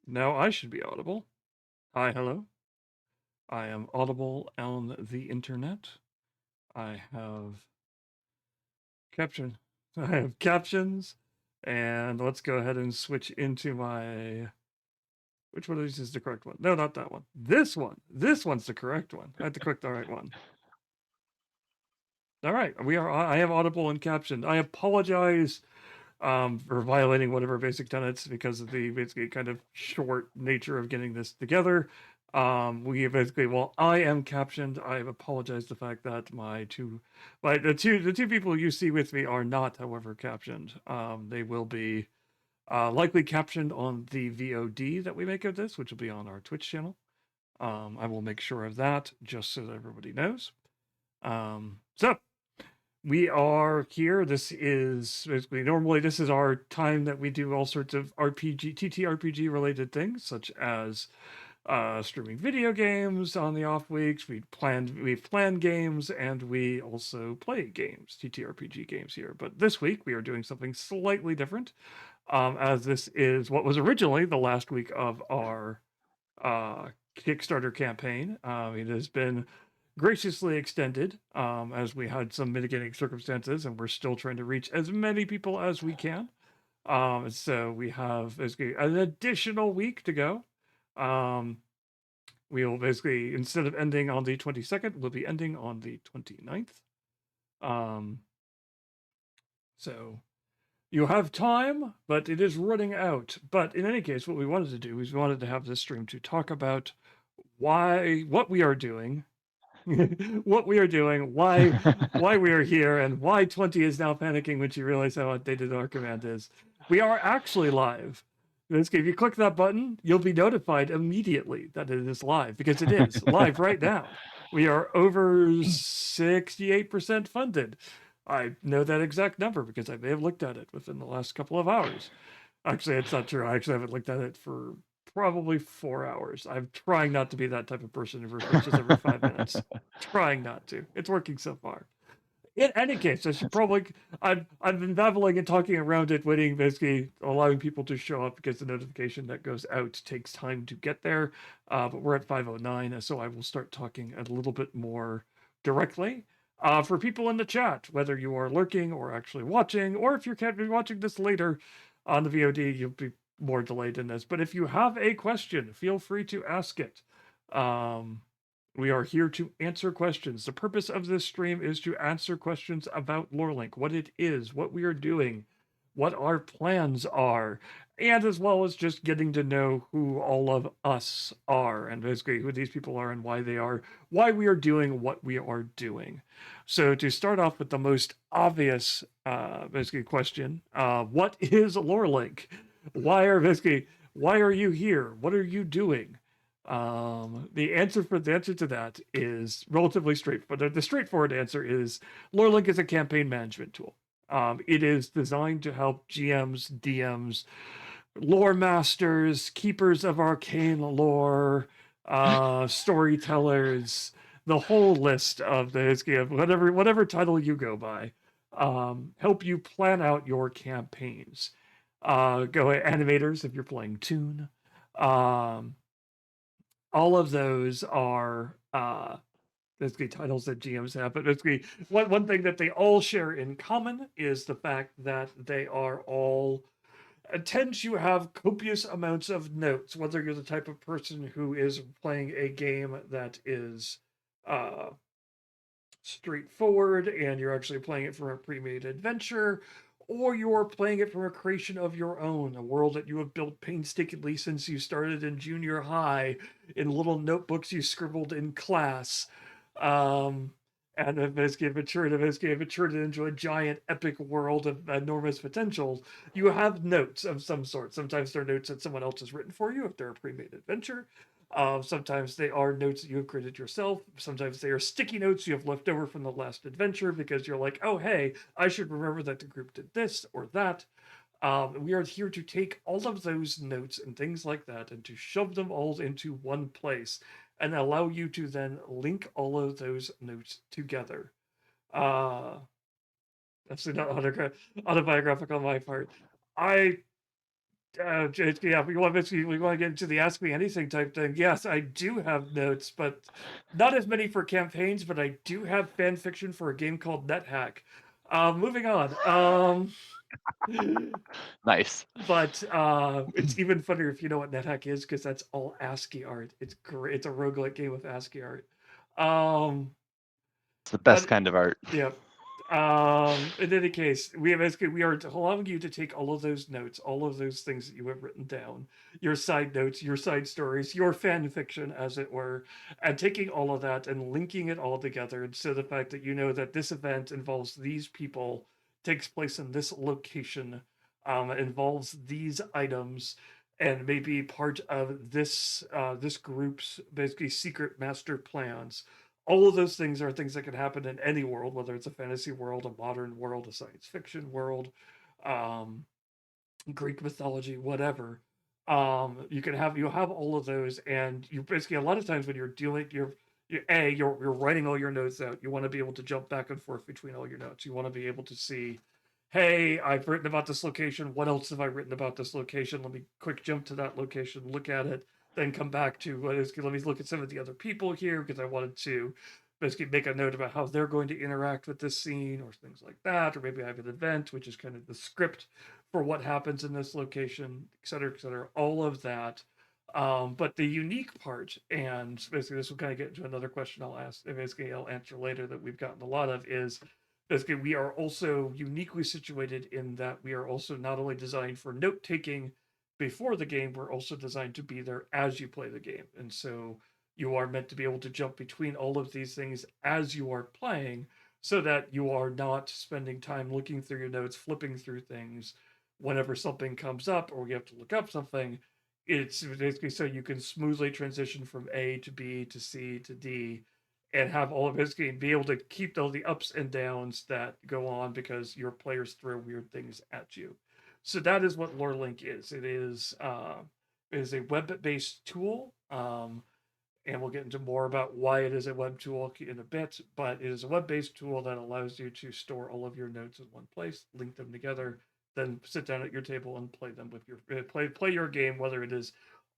Now I should be audible. Hi, hello. I am audible on the internet. I have caption. I have captions, and let's go ahead and switch into my. Which one of these is the correct one? No, not that one. This one. This one's the correct one. I had to click the right one. All right, we are. I have audible and captioned. I apologize for violating whatever basic tenets because of the basically kind of short nature of getting this together. We basically, well, I am captioned. I have apologized the fact that the two people you see with me are not, however, captioned. They will be likely captioned on the VOD that we make of this, which will be on our Twitch channel. I will make sure of that just so that everybody knows. So we are here. This is basically normally this is our time that we do all sorts of TTRPG related things, such as streaming video games on the off weeks. We plan games, and we also play games, TTRPG games here. But this week we are doing something slightly different, as this is what was originally the last week of our uh, Kickstarter campaign. It has been graciously extended as we had some mitigating circumstances, and we're still trying to reach as many people as we can. So we have basically an additional week to go. We'll basically, instead of ending on the 22nd, we'll be ending on the 29th. So you have time, but it is running out. But in any case, what we wanted to do is we wanted to have this stream to talk about what we are doing, what we are doing, why we are here, and why 20 is now panicking when she realized how outdated our command is. We are actually live. If you click that button, you'll be notified immediately that it is live, because it is live right now. We are over 68% funded. I know that exact number because I may have looked at it within the last couple of hours. Actually, it's not true. I actually haven't looked at it for probably 4 hours. I'm trying not to be that type of person who refreshes every 5 minutes. Trying not to. It's working so far. In any case, I should probably. I've been babbling and talking around it, waiting, basically allowing people to show up because the notification that goes out takes time to get there. But we're at 5:09, so I will start talking a little bit more directly. For people in the chat, whether you are lurking or actually watching, or if you're watching this later on the VOD, you'll be more delayed in this. But if you have a question, feel free to ask it. We are here to answer questions. The purpose of this stream is to answer questions about Lore Link, what it is, what we are doing, what our plans are, and as well as just getting to know who all of us are, and basically who these people are and why we are doing what we are doing. So to start off with the most obvious, basically question, what is Lore Link? Why are you here? What are you doing? The answer to that is relatively straightforward. The straightforward answer is Lore Link is a campaign management tool. It is designed to help GMs, DMs, lore masters, keepers of arcane lore, storytellers, the whole list of the whatever title you go by, help you plan out your campaigns. Go animators if you're playing Toon. All of those are basically titles that GMs have, but basically one thing that they all share in common is the fact that they are all tend to have copious amounts of notes, whether you're the type of person who is playing a game that is uh, straightforward and you're actually playing it from a pre-made adventure, or you're playing it from a creation of your own, a world that you have built painstakingly since you started in junior high, in little notebooks you scribbled in class. Um, and have basically matured to enjoy a giant epic world of enormous potential. You have notes of some sort. Sometimes they're notes that someone else has written for you if they're a pre-made adventure. Sometimes they are notes that you have created yourself. Sometimes they are sticky notes you have left over from the last adventure because you're like, oh, hey, I should remember that the group did this or that. We are here to take all of those notes and things like that and to shove them all into one place and allow you to then link all of those notes together. Uh, that's not autobiographical on my part. I Yeah, we want to get into the ask me anything type thing. Yes, I do have notes, but not as many for campaigns. But I do have fan fiction for a game called NetHack. Moving on. Nice. But it's even funnier if you know what NetHack is, because that's all ASCII art. It's great. It's a roguelike game with ASCII art. Um, It's the best but kind of art. yeah. In any case, we are allowing you to take all of those notes, all of those things that you have written down, your side notes, your side stories, your fan fiction, as it were, and taking all of that and linking it all together. And so the fact that you know that this event involves these people, takes place in this location, involves these items, and may be part of this group's basically secret master plans. All of those things are things that can happen in any world, whether it's a fantasy world, a modern world, a science fiction world, um, Greek mythology, whatever. You'll have all of those, and you basically a lot of times when you're doing you're writing all your notes out. You want to be able to jump back and forth between all your notes. You want to be able to see, hey, I've written about this location. What else have I written about this location? Let me quick jump to that location, look at it, then come back to what is. Let me look at some of the other people here because I wanted to basically make a note about how they're going to interact with this scene or things like that. Or maybe I have an event, which is kind of the script for what happens in this location, et cetera, all of that. But the unique part, and basically this will kind of get into another question I'll ask, basically I'll answer later that we've gotten a lot of, is basically we are also uniquely situated in that we are also not only designed for note taking before the game, we're also designed to be there as you play the game. And so you are meant to be able to jump between all of these things as you are playing so that you are not spending time looking through your notes, flipping through things whenever something comes up or you have to look up something. It's basically so you can smoothly transition from A to B to C to D and have all of his game be able to keep all the ups and downs that go on because your players throw weird things at you. So that is what Lore Link is. It is a web-based tool, and we'll get into more about why it is a web tool in a bit. But it is a web-based tool that allows you to store all of your notes in one place, link them together, then sit down at your table and play them with your play your game, whether it is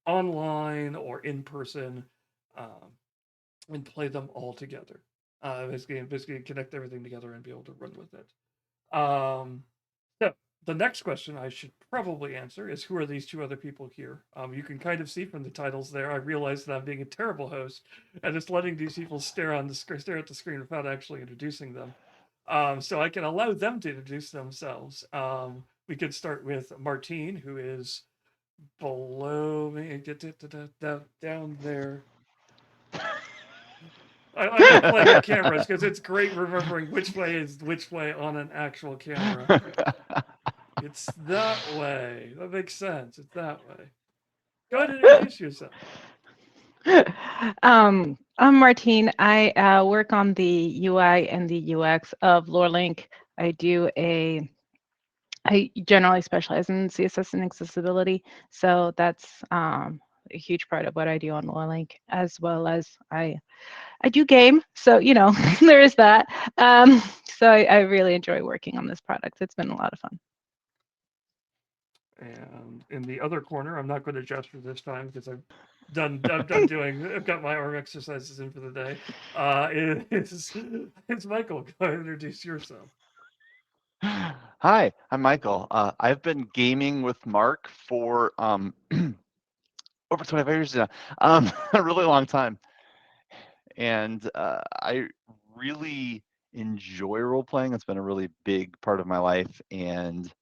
online or in person. Um, and play them all together. Basically connect everything together and be able to run with it. So the next question I should probably answer is, who are these two other people here? You can kind of see from the titles there. I realize that I'm being a terrible host and just letting these people stare at the screen without actually introducing them. So I can allow them to introduce themselves. We could start with Martine, who is below me. Down there. I love playing at cameras because it's great remembering which way is which way on an actual camera. It's that way. That makes sense. It's that way. Go ahead and introduce yourself. I'm Martine. I work on the UI and the UX of Lore Link. I do a I generally specialize in CSS and accessibility, so that's a huge part of what I do on Lore Link, as well as I do game. So there is that. So I really enjoy working on this product. It's been a lot of fun. And in the other corner, I'm not going to gesture this time because I've got my arm exercises in for the day. It's Michael. Go ahead and introduce yourself. Hi, I'm Michael. I've been gaming with Mark for over 25 years now, a really long time, and I really enjoy role playing. It's been a really big part of my life, and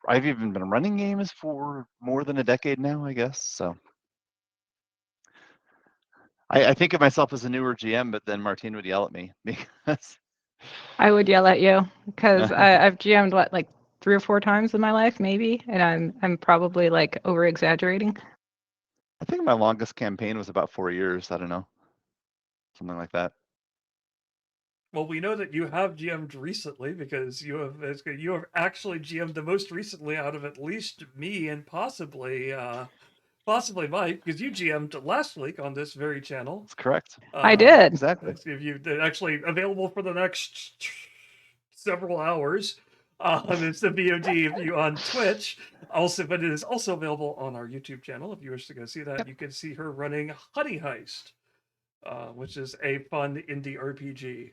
I've even been running games for more than a decade now, I guess. So I think of myself as a newer GM, but then Martine would yell at me because I would yell at you because I've GM'd like 3 or 4 times in my life, maybe, and I'm probably like over exaggerating. I think my longest campaign was about 4 years. I don't know, something like that. Well, we know that you have GM'd recently because you have actually GM'd the most recently out of at least me and possibly Mike, because you GM'd last week on this very channel. That's correct. I did. Exactly. If you actually available for the next several hours. It's the VOD view on Twitch. Also, but it is also available on our YouTube channel. If you wish to go see that, Yep. you can see her running Honey Heist, which is a fun indie RPG.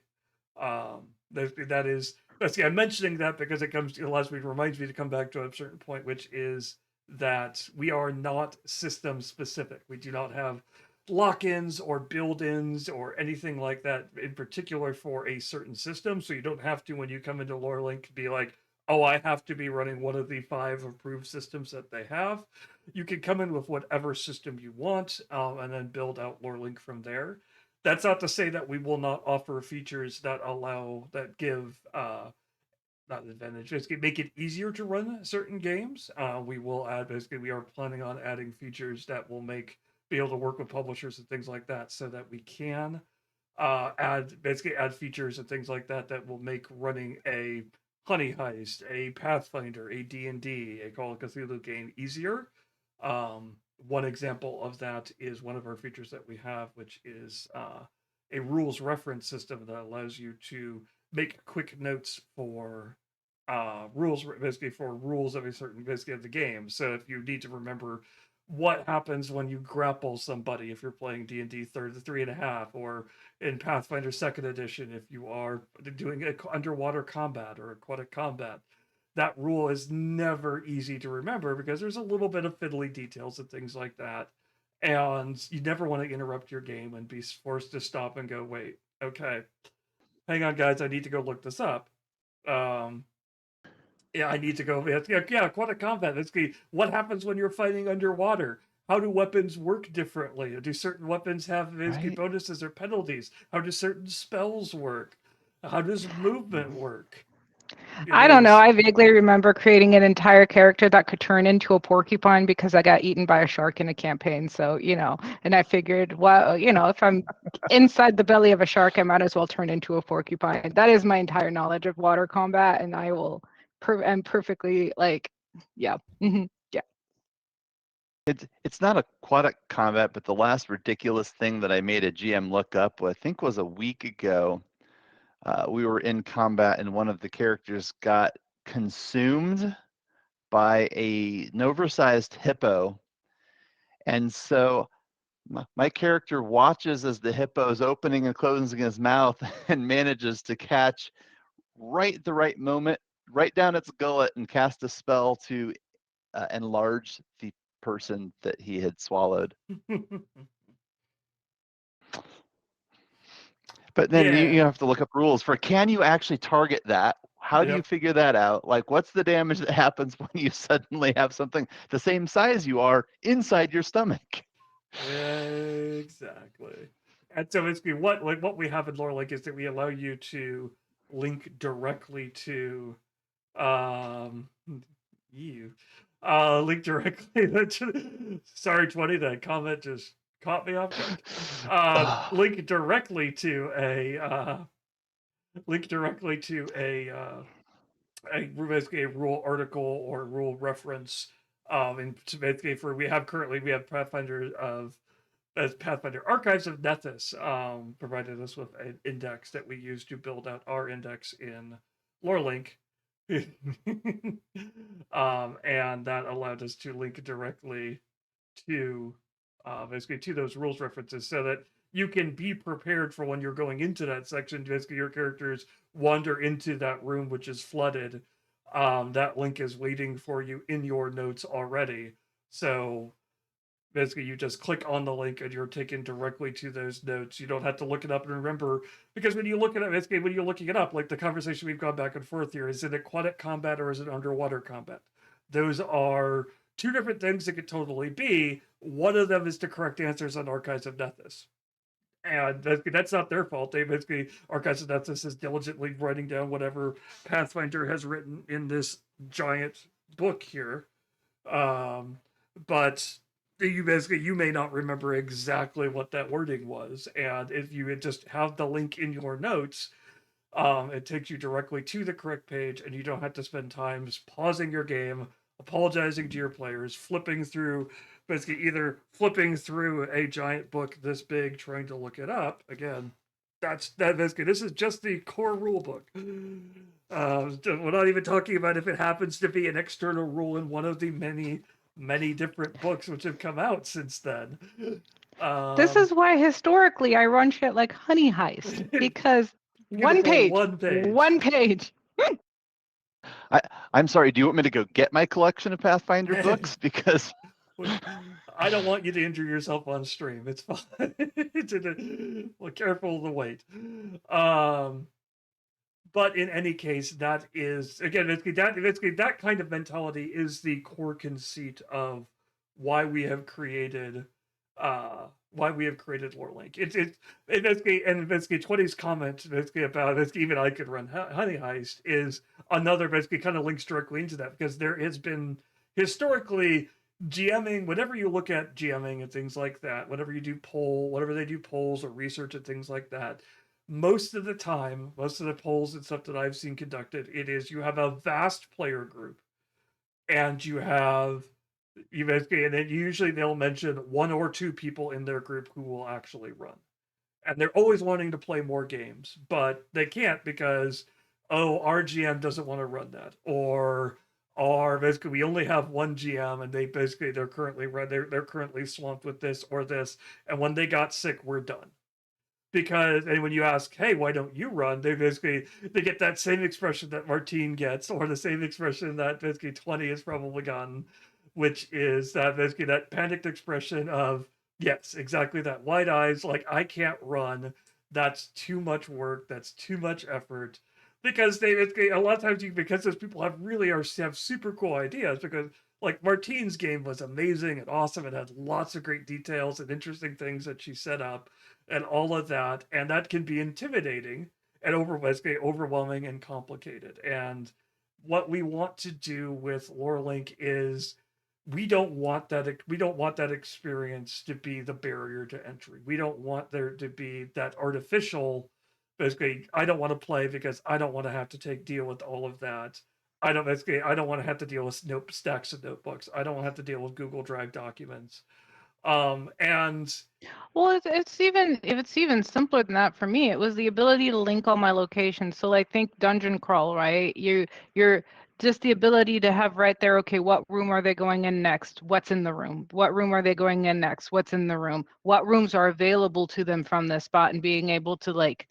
That is, I'm mentioning that because it reminds me to come back to a certain point, which is that we are not system specific. We do not have lock-ins or build-ins or anything like that in particular for a certain system. So you don't have to, when you come into Lore Link, be like, oh, I have to be running one of the 5 approved systems that they have. You can come in with whatever system you want, and then build out Lore Link from there. That's not to say that we will not offer features that give not advantage, basically make it easier to run certain games. We will add, basically, we are planning on adding features that will be able to work with publishers and things like that, so that we can add features and things like that that will make running a Honey Heist, a Pathfinder, a D&D, a Call of Cthulhu game easier. One example of that is one of our features that we have, which is a rules reference system that allows you to make quick notes for rules of a certain, basically, of the game. So if you need to remember what happens when you grapple somebody, if you're playing D&D 3.5, or in Pathfinder Second Edition, if you are doing underwater combat or aquatic combat, that rule is never easy to remember because there's a little bit of fiddly details and things like that. And you never want to interrupt your game and be forced to stop and go, wait, okay, hang on, guys, I need to go look this up. Yeah, I need to go. Yeah, aquatic combat. Basically, what happens when you're fighting underwater? How do weapons work differently? Do certain weapons have basically Right. bonuses or penalties? How do certain spells work? How does movement Mhm. work? I don't know. There's I vaguely remember creating an entire character that could turn into a porcupine because I got eaten by a shark in a campaign. So, and I figured, well, if I'm inside the belly of a shark, I might as well turn into a porcupine. That is my entire knowledge of water combat, and I will, I'm perfectly like, yeah, yeah. It's not aquatic combat, but the last ridiculous thing that I made a GM look up, I think was a week ago. We were in combat and one of the characters got consumed by an oversized hippo. And so my character watches as the hippo is opening and closing his mouth and manages to catch the right moment, right down its gullet, and cast a spell to enlarge the person that he had swallowed. But then you yeah, have to look up rules for, can you actually target that? How do you yep, figure that out? Like, what's the damage that happens when you suddenly have something the same size you are inside your stomach? exactly. And so basically, what we have in Lore Link is that we allow you to link directly to um you link directly to, sorry 20, that comment just caught me off guard. Link directly to basically a rule article or rule reference. And basically, we have Pathfinder as Pathfinder Archives of Nethys provided us with an index that we use to build out our index in LoreLink. And that allowed us to link directly to basically to those rules references, so that you can be prepared for when you're going into that section. Basically, your characters wander into that room which is flooded. That link is waiting for you in your notes already. So basically, you just click on the link and you're taken directly to those notes. You don't have to look it up and remember, because when you look it up, basically when you're looking it up, like the conversation we've gone back and forth here, is it aquatic combat or is it underwater combat? Those are 2 different things that could totally be. One of them is the correct answers on Archives of Nethys. And that's not their fault. They basically, Archives of Nethys is diligently writing down whatever Pathfinder has written in this giant book here. Um, but you may not remember exactly what that wording was, and if you just have the link in your notes, it takes you directly to the correct page, and you don't have to spend time pausing your game, apologizing to your players, basically either flipping through a giant book this big trying to look it up again, That's good. This is just the core rule book. We're not even talking about if it happens to be an external rule in one of the many different books which have come out since then. This is why historically I run shit like Honey Heist, because one page, one page. I'm sorry, do you want me to go get my collection of Pathfinder books? Because I don't want you to injure yourself on stream. It's fine. Well, careful of the weight. But in any case, that is again that kind of mentality is the core conceit of why we have created Lore Link. It's basically, and basically 20's comment basically about basically even I could run Honey Heist is another basically kind of links directly into that, because there has been historically GMing, whenever you look at GMing and things like that, whenever they do polls or research and things like that, most of the time, most of the polls and stuff that I've seen conducted, it is you have a vast player group, and you basically, and then usually they'll mention one or two people in their group who will actually run, and they're always wanting to play more games, but they can't because our GM doesn't want to run that, or basically we only have one GM and they're currently swamped with this or this, and when they got sick, we're done. Because, and when you ask, hey, why don't you run, they get that same expression that Martine gets, or the same expression that basically 20 has probably gotten, which is that basically that panicked expression of, yes, exactly that, wide eyes, like, I can't run, that's too much work, that's too much effort. Because a lot of times because those people have super cool ideas, because like Martine's game was amazing and awesome, it had lots of great details and interesting things that she set up and all of that, and that can be intimidating and overwhelming and complicated. And what we want to do with Lore Link is we don't want that experience to be the barrier to entry. We don't want there to be that artificial, basically, I don't want to play because I don't want to have to deal with all of that. I don't want to have to deal with stacks of notebooks. I don't want to have to deal with Google Drive documents. And Well, it's even simpler than that for me. It was the ability to link all my locations. So like think dungeon crawl, right? You're just the ability to have right there, okay, what room are they going in next? What's in the room? What room are they going in next? What's in the room? What rooms are available to them from this spot, and being able to like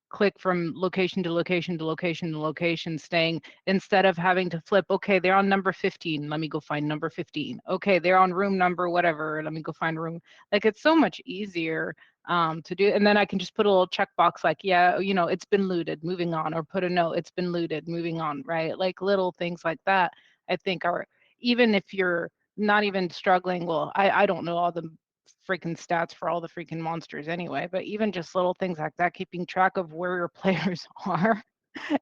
click from location to location to location to location, staying, instead of having to flip, okay, they're on number 15, let me go find number 15. Okay, they're on room number whatever, let me go find room. Like, it's so much easier to do. And then I can just put a little checkbox like, yeah, it's been looted, moving on, or put a note, it's been looted, moving on, right? Like little things like that, I think are, even if you're not even struggling, well, I don't know all the freaking stats for all the freaking monsters anyway, but even just little things like that, keeping track of where your players are,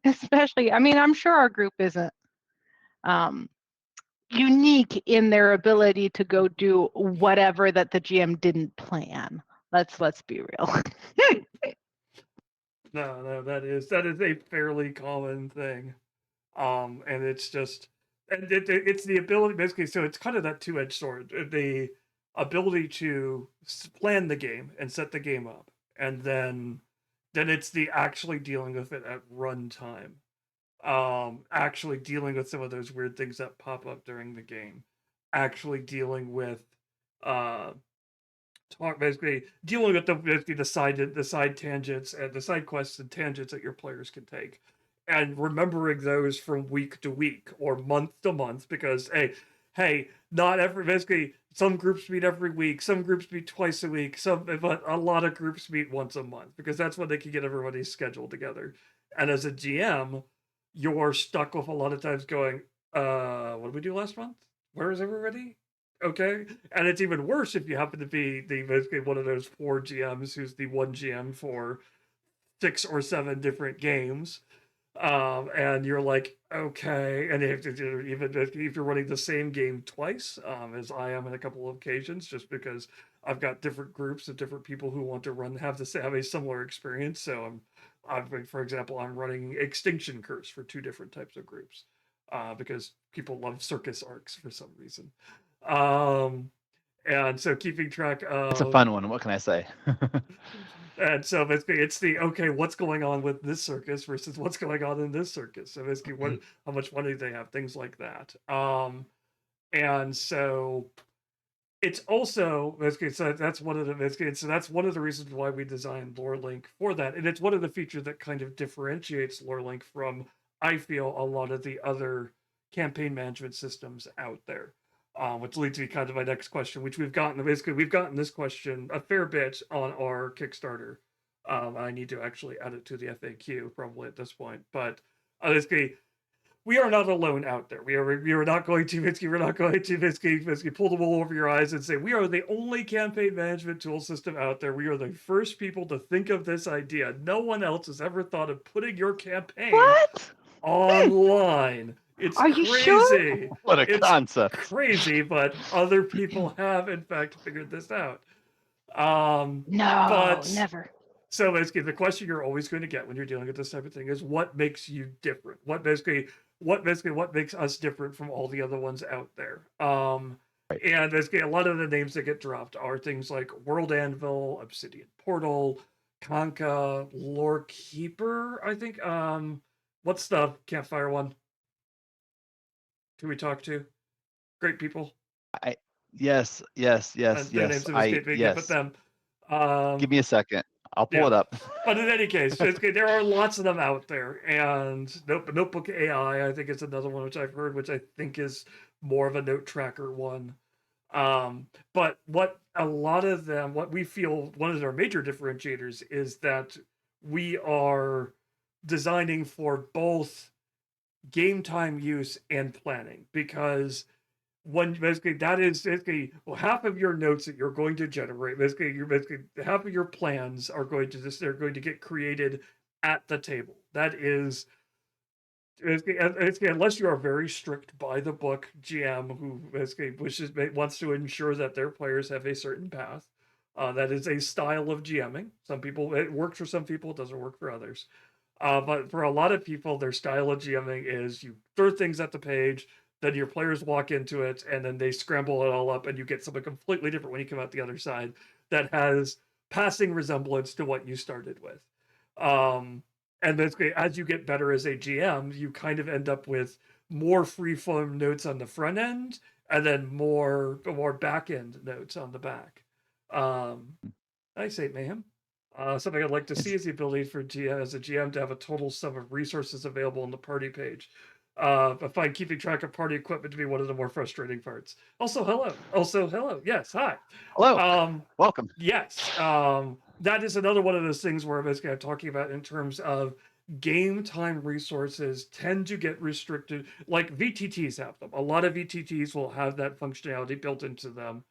especially, I mean, I'm sure our group isn't unique in their ability to go do whatever that the GM didn't plan. Let's be real. No, that is a fairly common thing. And it's just, and it's the ability, basically, so it's kind of that two-edged sword, the ability to plan the game and set the game up, and then it's the actually dealing with it at runtime, actually dealing with some of those weird things that pop up during the game, actually dealing with uh basically dealing with the side tangents and the side quests and tangents that your players can take, and remembering those from week to week or month to month, because hey, not every, basically some groups meet every week, some groups meet twice a week, but a lot of groups meet once a month, because that's when they can get everybody's schedule together. And as a GM, you're stuck with a lot of times going, what did we do last month? Where is everybody? Okay, and it's even worse if you happen to be basically one of those 4 GMs who's the one GM for 6 or 7 different games, and you're like, okay, and even if you're running the same game twice, as I am in a couple of occasions, just because I've got different groups of different people who want to have a similar experience. So for example, I'm running Extinction Curse for 2 different types of groups, because people love circus arcs for some reason. And so keeping track of, it's a fun one. What can I say? And so basically, it's the okay, what's going on with this circus versus what's going on in this circus. So basically, how much money do they have, things like that. And so it's also basically so that's one of the basically so that's one of the reasons why we designed Lore Link for that, and it's one of the features that kind of differentiates Lore Link from, I feel, a lot of the other campaign management systems out there. Which leads me kind of my next question, which we've gotten this question a fair bit on our Kickstarter. I need to actually add it to the FAQ probably at this point, but basically we are not alone out there. We are not going to Vitsky. We're not going to Vitsky pull the wool over your eyes and say we are the only campaign management tool system out there. We are the first people to think of this idea. No one else has ever thought of putting your campaign What? online. It's Are you sure? crazy. What a It's concept. crazy, but other people have in fact figured this out. No, But never. so basically, the question you're always going to get when you're dealing with this type of thing is what makes you different? What makes us different from all the other ones out there? Right. And basically, a lot of the names that get dropped are things like World Anvil, Obsidian Portal, Conca, Lore Keeper. I think. What's the campfire one? Who we talk to? Great people. Yes. Their names have escaped me again, but them. Give me a second. I'll pull Yeah. it up. But in any case, there are lots of them out there, and Notebook AI, I think, is another one which I've heard, which I think is more of a note tracker one. But what a lot of them, what we feel one of our major differentiators is that we are designing for both game time use and planning, because when basically that is basically half of your notes that you're going to generate, basically half of your plans are going to they're going to get created at the table. That is basically, unless you are very strict by the book GM who basically wants to ensure that their players have a certain path. That is a style of GMing. Some people, it works for some people, it doesn't work for others. But for a lot of people, their style of GMing is you throw things at the page, then your players walk into it, and then they scramble it all up, and you get something completely different when you come out the other side that has passing resemblance to what you started with. And basically, as you get better as a GM, you kind of end up with more free-form notes on the front end, and then more back end notes on the back. I say mayhem. Something I'd like to see is the ability for GM as a GM to have a total sum of resources available on the party page. I find keeping track of party equipment to be one of the more frustrating parts. Also, hello. Yes, hi. Hello. Welcome. Yes. That is another one of those things where basically I'm talking about in terms of game time resources tend to get restricted. Like VTTs have them. A lot of VTTs will have that functionality built into them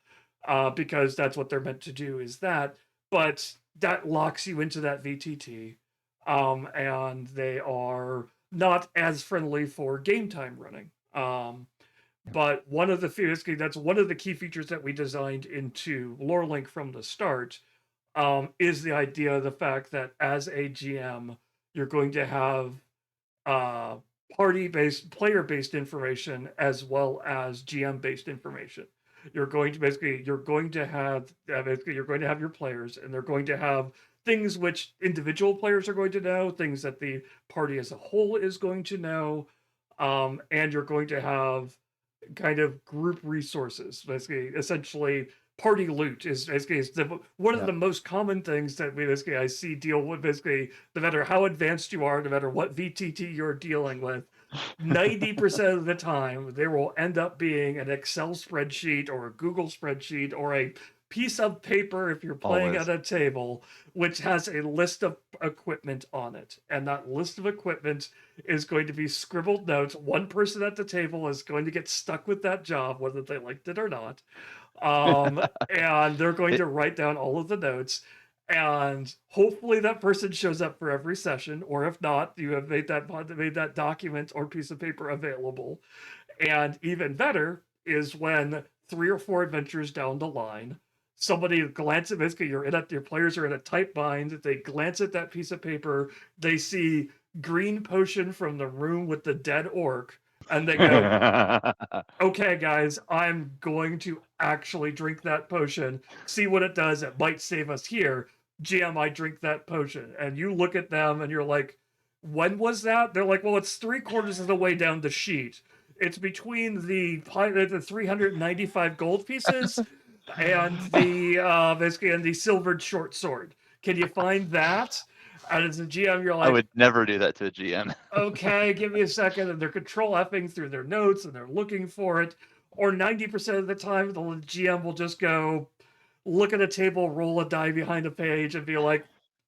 because that's what they're meant to do is that. But that locks you into that VTT. And they are not as friendly for game time running. But one of the that's one of the key features that we designed into Lore Link from the start is the idea of the fact that as a GM, you're going to have party-based, player-based information as well as GM-based information. You're going to have your players, and they're going to have things which individual players are going to know, things that the party as a whole is going to know, and you're going to have kind of group resources. Basically, essentially, party loot is one of the most common things that I see deal with. Basically, no matter how advanced you are, no matter what VTT you're dealing with, 90% of the time there will end up being an Excel spreadsheet or a Google spreadsheet or a piece of paper if you're playing Always. at a table, which has a list of equipment on it. And that list of equipment is going to be scribbled notes. One person at the table is going to get stuck with that job, whether they liked it or not. And they're going to write down all of the notes. And hopefully that person shows up for every session, or if not, you have made that document or piece of paper available. And even better is when 3 or 4 adventures down the line, somebody glances, basically your players are in a tight bind, they glance at that piece of paper, they see green potion from the room with the dead orc, and they go, okay, guys, I'm going to actually drink that potion, see what it does. It might save us here, GM, I drink that potion. And you look at them and you're like, when was that? They're like, well, it's 3/4 of the way down the sheet. It's between the 395 gold pieces and the basically and the silvered short sword. Can you find that? And as a GM, you're I like, would never do that to a GM. okay, give me a second. And they're control Fing through their notes and they're looking for it. Or 90% of the time, the GM will just go look at a table, roll a die behind a page, and be like,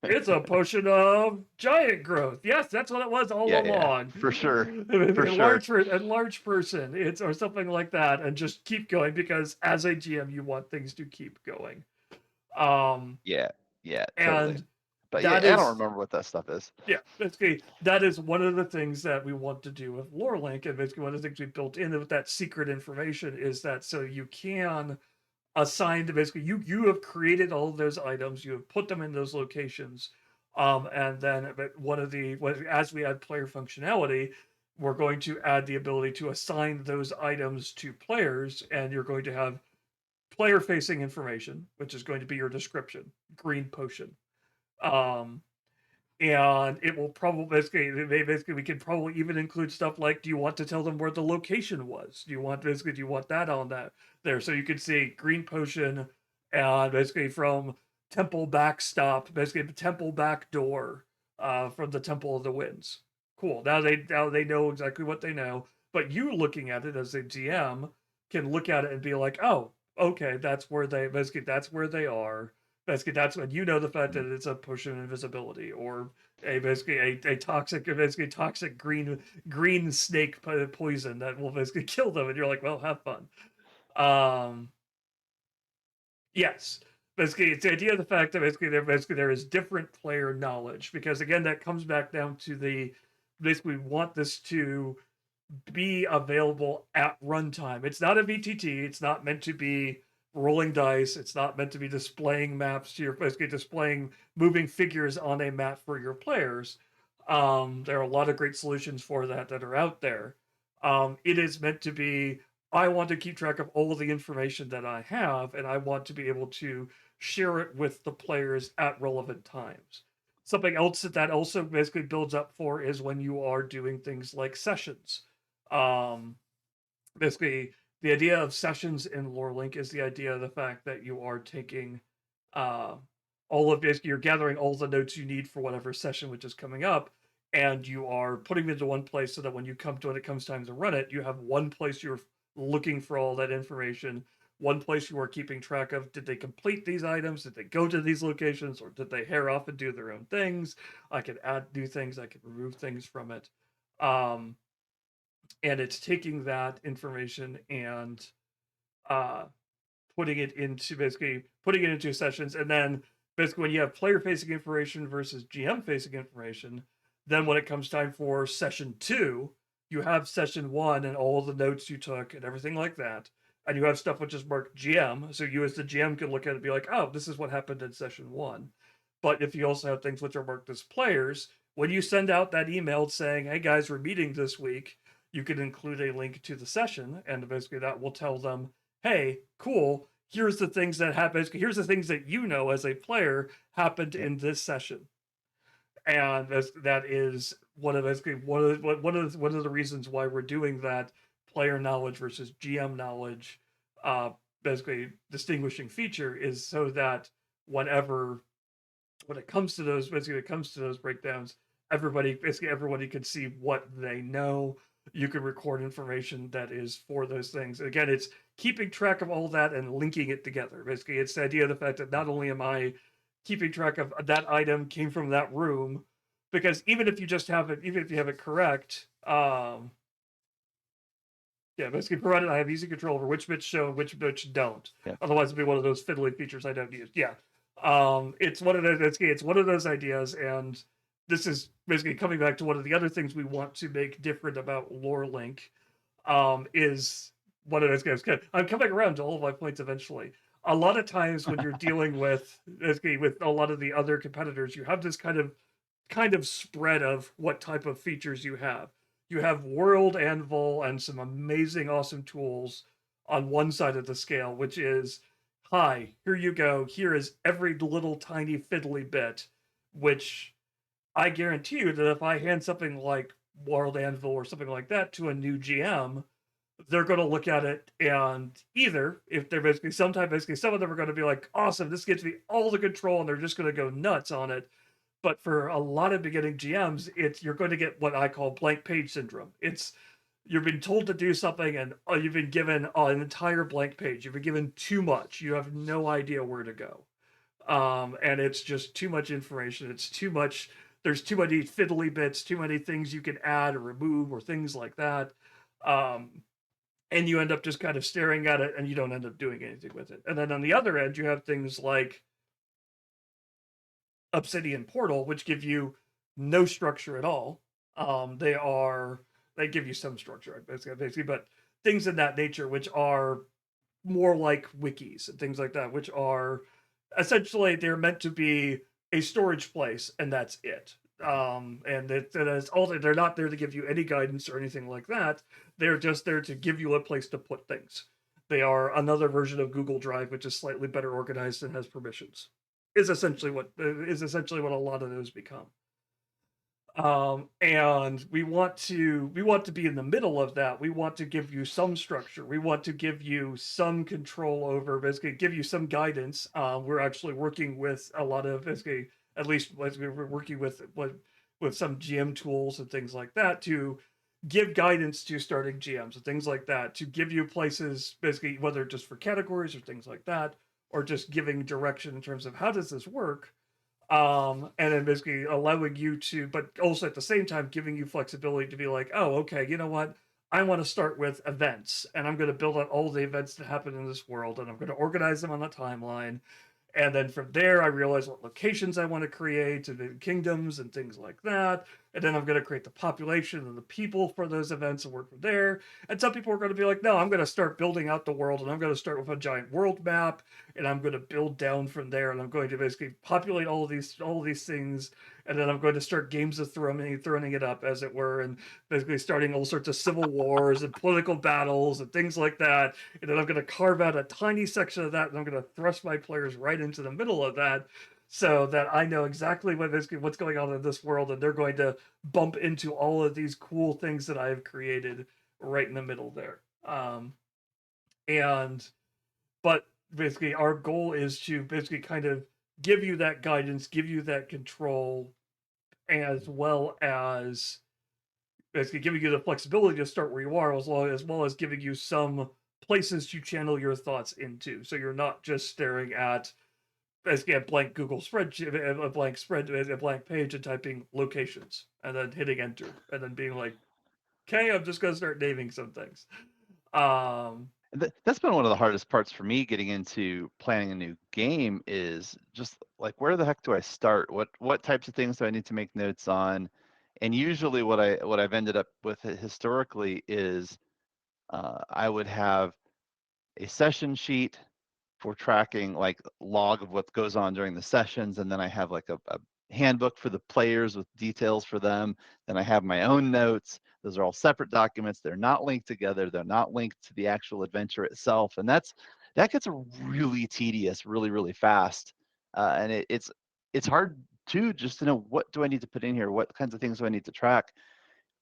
it's a potion of giant growth. Yes, that's what it was all Yeah, along. for sure. A sure. large person, it's or something like that, and just keep going because as a GM, you want things to keep going. Yeah, totally. And But yeah, that I don't is remember what that stuff is. yeah, basically that is one of the things that we want to do with Lore Link, and basically one of the things we built in with that secret information is that so you can assign to basically you have created all of those items, you have put them in those locations, and then one of the as we add player functionality, we're going to add the ability to assign those items to players, and you're going to have player facing information, which is going to be your description, green potion. Um, and it will probably basically we can probably even include stuff like, do you want to tell them where the location was? Do you want that on that there? So you can see green potion and basically from temple backstop, basically the temple back door from the Temple of the Winds. Cool. Now they know exactly what they know, but you looking at it as a GM can look at it and be like, oh, okay, that's where they are. Basically, that's when you know the fact that it's a potion of invisibility or a toxic green snake poison that will basically kill them, and you're like, well, have fun. Yes, basically, it's the idea of the fact that there is different player knowledge because again, that comes back down to the basically we want this to be available at runtime. It's not a VTT. It's not meant to be rolling dice. It's not meant to be displaying maps to your basically displaying moving figures on a map for your players. There are a lot of great solutions for that are out there. It is meant to be. I want to keep track of all of the information that I have, and I want to be able to share it with the players at relevant times. Something else that also basically builds up for is when you are doing things like sessions. Um, Basically, the idea of sessions in Lore Link is the idea of the fact that you are taking uh, all of this, you're gathering all the notes you need for whatever session which is coming up, and you are putting them into one place so that when you come to it, it comes time to run it, you have one place you're looking for all that information, one place you are keeping track of, did they complete these items, did they go to these locations, or did they hair off and do their own things? I can add new things, I can remove things from it. And it's taking that information and uh, putting it into sessions, and then basically when you have player facing information versus GM facing information, then when it comes time for session 2, you have session 1 and all the notes you took and everything like that, and you have stuff which is marked GM, so you as the GM can look at it and be like, oh, this is what happened in session 1. But if you also have things which are marked as players, when you send out that email saying, hey guys, we're meeting this week, you can include a link to the session, and basically that will tell them, hey, cool, here's the things that happened. Here's the things that you know as a player happened in this session, and that is one of the reasons why we're doing that player knowledge versus GM knowledge, basically distinguishing feature is so that whenever when it comes to those breakdowns, everybody can see what they know. You can record information that is for those things. Again, it's keeping track of all that and linking it together. Basically, it's the idea of the fact that not only am I keeping track of that item came from that room, because even if you have it correct, yeah, basically provided I have easy control over which bits show and which bits don't. Yeah. Otherwise, it'd be one of those fiddly features I don't use. Yeah, it's one of those. It's one of those ideas, and this is basically coming back to one of the other things we want to make different about Lore Link. Is one of those guys. I'm coming around to all of my points eventually. A lot of times when you're dealing with a lot of the other competitors, you have this kind of spread of what type of features you have. You have World Anvil and some amazing, awesome tools on one side of the scale, which is hi, here you go. Here is every little tiny fiddly bit, which I guarantee you that if I hand something like World Anvil or something like that to a new GM, they're going to look at it and either, if they're basically some of them are going to be like, awesome, this gives me all the control, and they're just going to go nuts on it. But for a lot of beginning GMs, you're going to get what I call blank page syndrome. It's you've been told to do something, and you've been given an entire blank page. You've been given too much. You have no idea where to go, and it's just too much information. It's too much. There's too many fiddly bits, too many things you can add or remove, or things like that. And you end up just kind of staring at it, and you don't end up doing anything with it. And then on the other end, you have things like Obsidian Portal, which give you no structure at all. They give you some structure, basically, but things in that nature, which are more like wikis and things like that, which are essentially they're meant to be a storage place, and that's it. And it's also they're not there to give you any guidance or anything like that. They're just there to give you a place to put things. They are another version of Google Drive, which is slightly better organized and has permissions. Is essentially what a lot of those become. And we want to be in the middle of that. We want to give you some structure. We want to give you some control over, basically give you some guidance. We're actually working with a lot of, basically, at least we're working with some GM tools and things like that to give guidance to starting GMs and things like that, to give you places, basically, whether just for categories or things like that, or just giving direction in terms of how does this work. And then basically allowing you to, but also at the same time giving you flexibility to be like, oh, okay, you know what, I want to start with events, and I'm going to build out all the events that happen in this world, and I'm going to organize them on a timeline. And then from there, I realize what locations I want to create and the kingdoms and things like that. And then I'm going to create the population and the people for those events and work from there. And some people are going to be like, no, I'm going to start building out the world, and I'm going to start with a giant world map, and I'm going to build down from there, and I'm going to basically populate all of these things, and then I'm going to start games of throwing it up, as it were, and basically starting all sorts of civil wars and political battles and things like that. And then I'm going to carve out a tiny section of that, and I'm going to thrust my players right into the middle of that, so that I know exactly what's going on in this world, and they're going to bump into all of these cool things that I've created right in the middle there. And but basically, our goal is to basically kind of give you that guidance, give you that control, as well as basically giving you the flexibility to start where you are, as well as giving you some places to channel your thoughts into. So you're not just staring at basically a blank Google spreadsheet, a blank page, and typing locations and then hitting enter and then being like, okay, I'm just gonna start naming some things. That's been one of the hardest parts for me getting into planning a new game, is just like, where the heck do I start? What types of things do I need to make notes on? And usually what I've ended up with historically is I would have a session sheet for tracking, like, log of what goes on during the sessions, and then I have like a handbook for the players with details for them. Then I have my own notes. Those are all separate documents. They're not linked together. They're not linked to the actual adventure itself, and that gets really tedious really fast. And it's hard too, just to know, what do I need to put in here? What kinds of things do I need to track?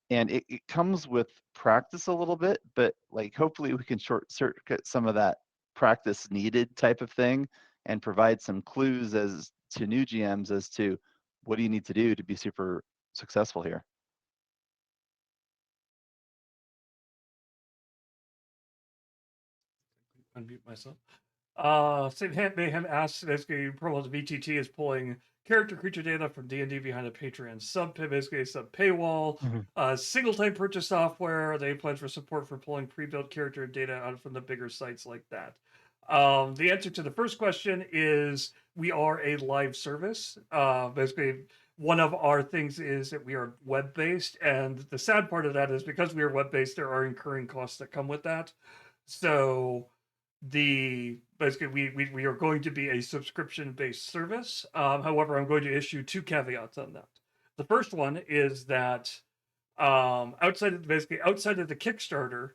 And it comes with practice a little bit, but like, hopefully we can short circuit some of that practice needed type of thing, and provide some clues as to new GMs as to what do you need to do to be super successful here. Unmute myself. St. Mayhem asks, basically, Promo VTT is pulling character creature data from D&D behind a Patreon basically sub paywall. Single time purchase software. They pledge for support for pulling pre-built character data out from the bigger sites like that. The answer to the first question is we are a live service. Basically, one of our things is that we are web-based, and the sad part of that is because we are web-based, there are incurring costs that come with that. So basically we are going to be a subscription-based service. However, I'm going to issue two caveats on that. The first one is that outside of the Kickstarter,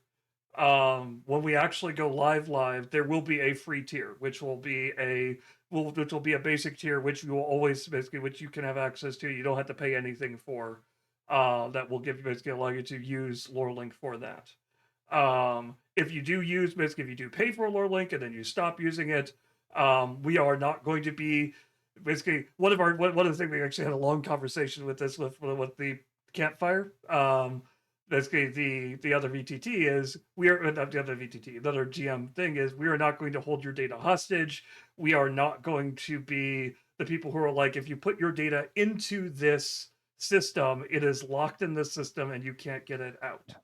when we actually go live, there will be a free tier, which will be a basic tier, which you will always basically, which you can have access to. You don't have to pay anything for. That will basically allow you to use Lore Link for that. If you do use, basically, if you do pay for Lore Link and then you stop using it, we are not going to be basically one of the things we actually had a long conversation with this with the campfire. Basically, the other VTT is we are not the other VTT. The other GM thing is we are not going to hold your data hostage. We are not going to be the people who are like, if you put your data into this system, it is locked in this system and you can't get it out.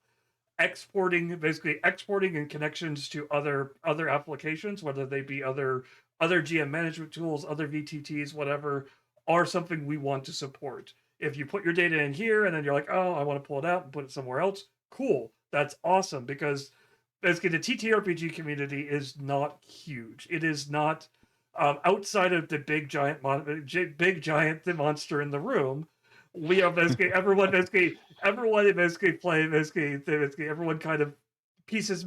Exporting and connections to other applications, whether they be other GM management tools, other VTTs, whatever, are something we want to support. If you put your data in here and then you're like, oh, I want to pull it out and put it somewhere else, cool, that's awesome, because basically the TTRPG community is not huge. It is not outside of the big giant monster in the room. We are basically everyone basically play everyone kind of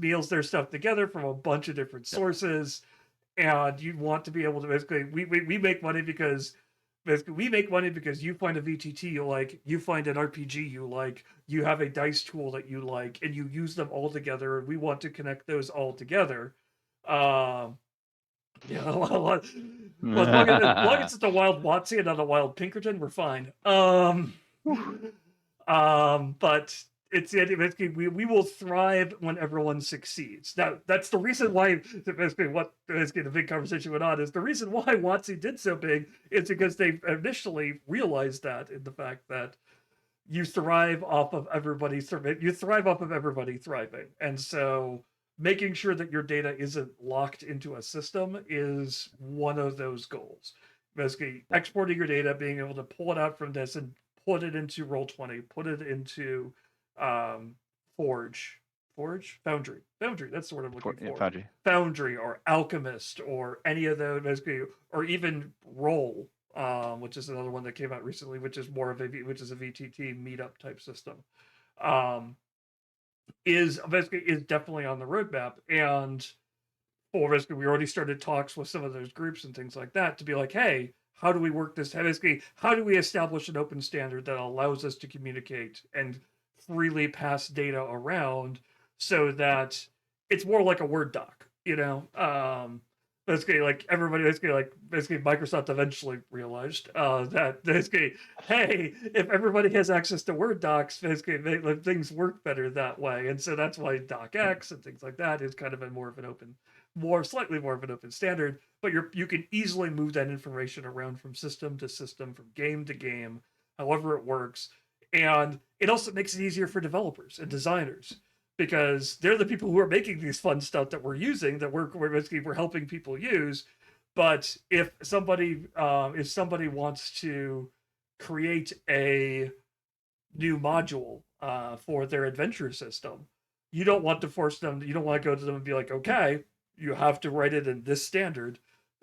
meals their stuff together from a bunch of different sources, and you want to be able to basically we make money because you find a VTT you like, you find an RPG you like, you have a dice tool that you like, and you use them all together, and we want to connect those all together. Yeah, well, as long as it's a wild Watsy and not a wild Pinkerton, we're fine. But it's basically we will thrive when everyone succeeds. Now that's the reason why basically the big conversation went on is the reason why Watsy did so big is because they initially realized that in the fact that you thrive off of everybody thriving, and so making sure that your data isn't locked into a system is one of those goals. Basically, exporting your data, being able to pull it out from this and put it into Roll20, put it into Foundry. That's the word I'm looking for. Foundry or Alchemist or any of those, basically, or even Roll, which is another one that came out recently, which is a VTT meetup type system. Is definitely on the roadmap, and basically we already started talks with some of those groups and things like that to be like, hey, how do we work this? Basically, how do we establish an open standard that allows us to communicate and freely pass data around so that it's more like a Word doc, basically, like everybody, basically Microsoft eventually realized that basically, hey, if everybody has access to Word docs, basically things work better that way, and so that's why DocX and things like that is kind of slightly more of an open standard. But you can easily move that information around from system to system, from game to game, however it works, and it also makes it easier for developers and designers, because they're the people who are making these fun stuff that we're using, that we're helping people use. But if somebody wants to create a new module for their adventure system, you don't want to force them. You don't want to go to them and be like, okay, you have to write it in this standard,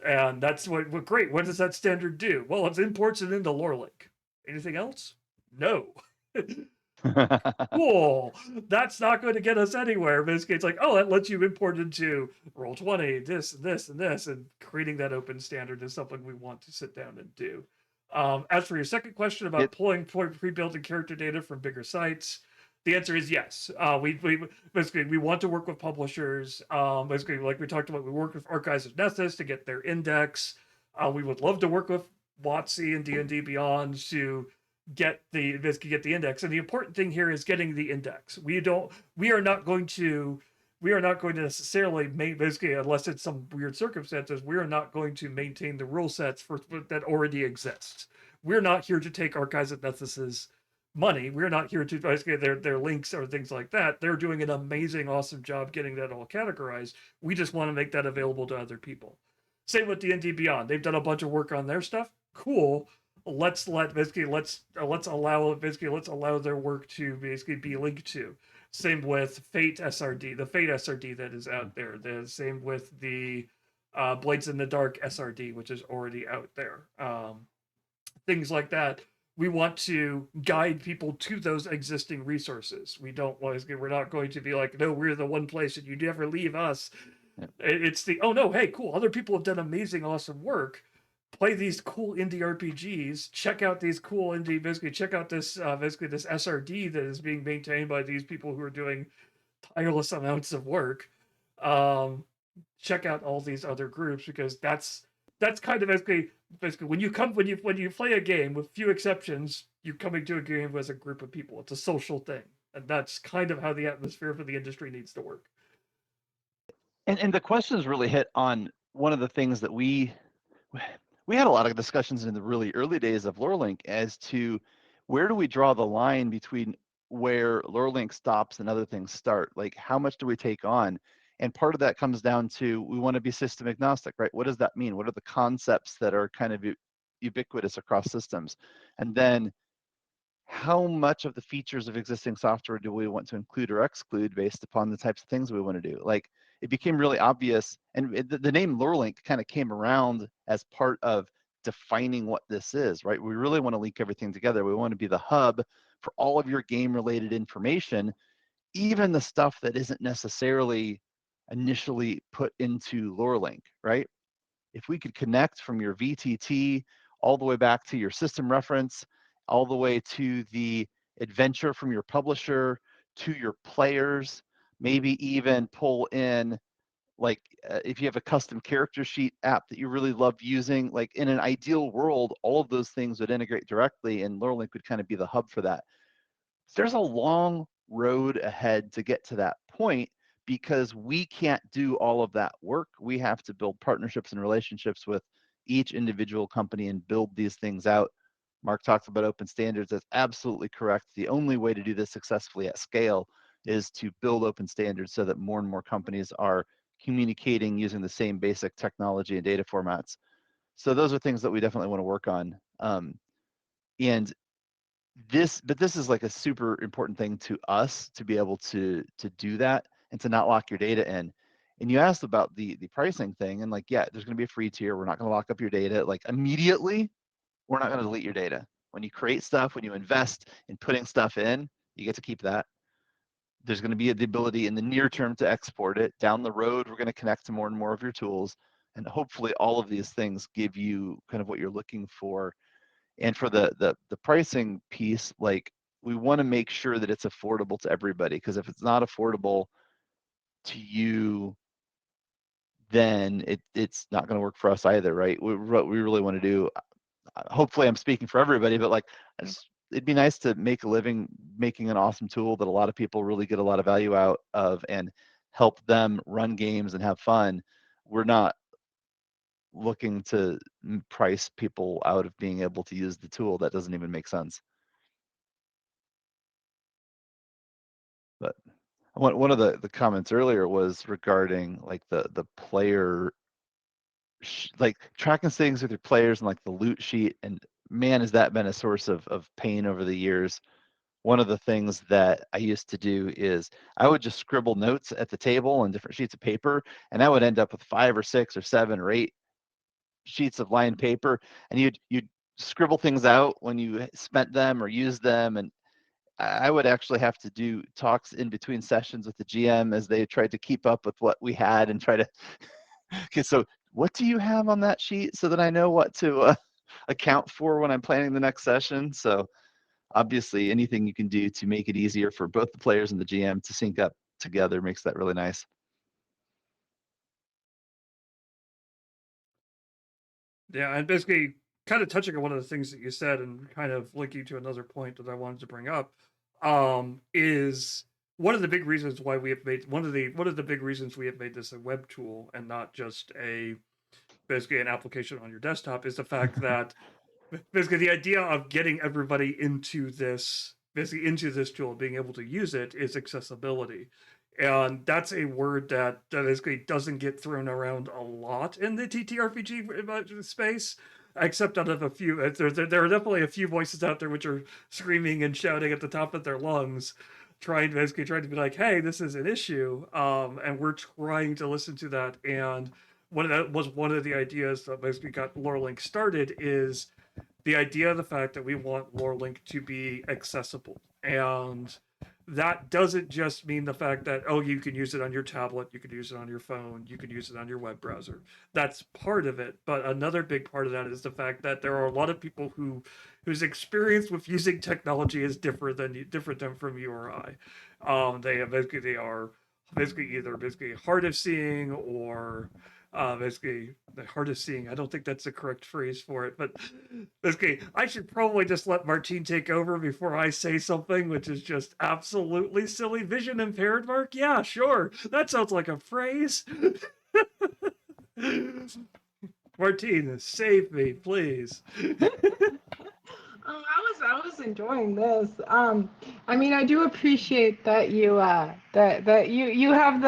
and that's what great. What does that standard do? Well, it imports it into Lore Link. Anything else? No. Cool. That's not going to get us anywhere. Basically, it's like, oh, that lets you import into Roll20, this, and creating that open standard is something we want to sit down and do. As for your second question about pulling pre-built character data from bigger sites, the answer is yes. We want to work with publishers. Basically, like we talked about, we work with Archives of Nessus to get their index. We would love to work with WotC and D&D Beyond to get the index. And the important thing here is getting the index. We are not going to necessarily basically, unless it's some weird circumstances, we are not going to maintain the rule sets that already exist. We're not here to take Archives of Nessus's money. We're not here to basically their links or things like that. They're doing an amazing, awesome job getting that all categorized. We just want to make that available to other people. Same with D&D Beyond. They've done a bunch of work on their stuff. Cool. Let's allow their work to basically be linked to. Same with Fate SRD, the Fate SRD that is out there. The same with the Blades in the Dark SRD, which is already out there. Things like that. we want to guide people to those existing resources. We're not going to be like, no, we're the one place and you never leave us. Yeah. It's the, oh no, hey, cool, other people have done amazing, awesome work. Play these cool indie RPGs. Check out these cool indie. Basically, check out this this SRD that is being maintained by these people who are doing tireless amounts of work. Um, Check out all these other groups because that's kind of basically when you play a game with few exceptions, you're coming to a game as a group of people. It's a social thing, and that's kind of how the atmosphere for the industry needs to work. And the questions really hit on one of the things that we had a lot of discussions in the really early days of Lore Link as to where do we draw the line between where Lore Link stops and other things start? Like, how much do we take on? And part of that comes down to we want to be system agnostic, right? What does that mean? What are the concepts that are kind of ubiquitous across systems? And then how much of the features of existing software do we want to include or exclude based upon the types of things we want to do? Like, it became really obvious, and the name Lore Link kind of came around as part of defining what this is, right? We really want to link everything together. We want to be the hub for all of your game-related information, even the stuff that isn't necessarily initially put into Lore Link, right? If we could connect from your VTT all the way back to your system reference, all the way to the adventure from your publisher, to your players, maybe even pull in, like if you have a custom character sheet app that you really love using, like in an ideal world, all of those things would integrate directly and Lore Link would kind of be the hub for that. There's a long road ahead to get to that point because we can't do all of that work. We have to build partnerships and relationships with each individual company and build these things out. Mark talks about open standards. That's absolutely correct. The only way to do this successfully at scale is to build open standards so that more and more companies are communicating using the same basic technology and data formats. So those are things that we definitely want to work on. And this is like a super important thing to us to be able to do that and to not lock your data in. And you asked about the pricing thing, and like, yeah, there's going to be a free tier. We're not going to lock up your data like immediately. We're not going to delete your data. When you create stuff, when you invest in putting stuff in, you get to keep that. There's going to be the ability in the near term to export it. Down the road, we're going to connect to more and more of your tools, and hopefully all of these things give you kind of what you're looking for. And for the pricing piece, like, we want to make sure that it's affordable to everybody, because if it's not affordable to you, then it's not going to work for us either, right? What we really want to do, hopefully I'm speaking for everybody, but like, it'd be nice to make a living making an awesome tool that a lot of people really get a lot of value out of and help them run games and have fun. We're not looking to price people out of being able to use the tool. That doesn't even make sense. But one of the comments earlier was regarding like the player, like tracking things with your players and like the loot sheet. And man, has that been a source of pain over the years. One of the things that I used to do is I would just scribble notes at the table on different sheets of paper, and I would end up with 5 or 6 or 7 or 8 sheets of lined paper, and you'd scribble things out when you spent them or used them. And I would actually have to do talks in between sessions with the GM as they tried to keep up with what we had and try to, okay, so what do you have on that sheet so that I know what to account for when I'm planning the next session? So obviously anything you can do to make it easier for both the players and the GM to sync up together makes that really nice. Yeah, and basically, kind of touching on one of the things that you said, and kind of linking to another point that I wanted to bring up, is one of the big reasons why we have made one of the big reasons we have made this a web tool and not just a basically an application on your desktop is the fact that basically the idea of getting everybody into this basically into this tool, being able to use it, is accessibility. And that's a word that basically doesn't get thrown around a lot in the TTRPG space, except out of a few. There are definitely a few voices out there which are screaming and shouting at the top of their lungs, trying to be like, "Hey, this is an issue," and we're trying to listen to that. And one of the ideas that basically got Lore Link started is the idea of the fact that we want Lore Link to be accessible. And that doesn't just mean the fact that, oh, you can use it on your tablet, you can use it on your phone, you can use it on your web browser. That's part of it. But another big part of that is the fact that there are a lot of people whose experience with using technology is different than from you or I. They are basically hard of seeing, or basically the hard of seeing. I don't think that's the correct phrase for it, but basically I should probably just let Martine take over before I say something which is just absolutely silly. Vision impaired, Mark? Yeah, sure. That sounds like a phrase. Martine, save me, please. I was enjoying this. I mean, I do appreciate that you that you have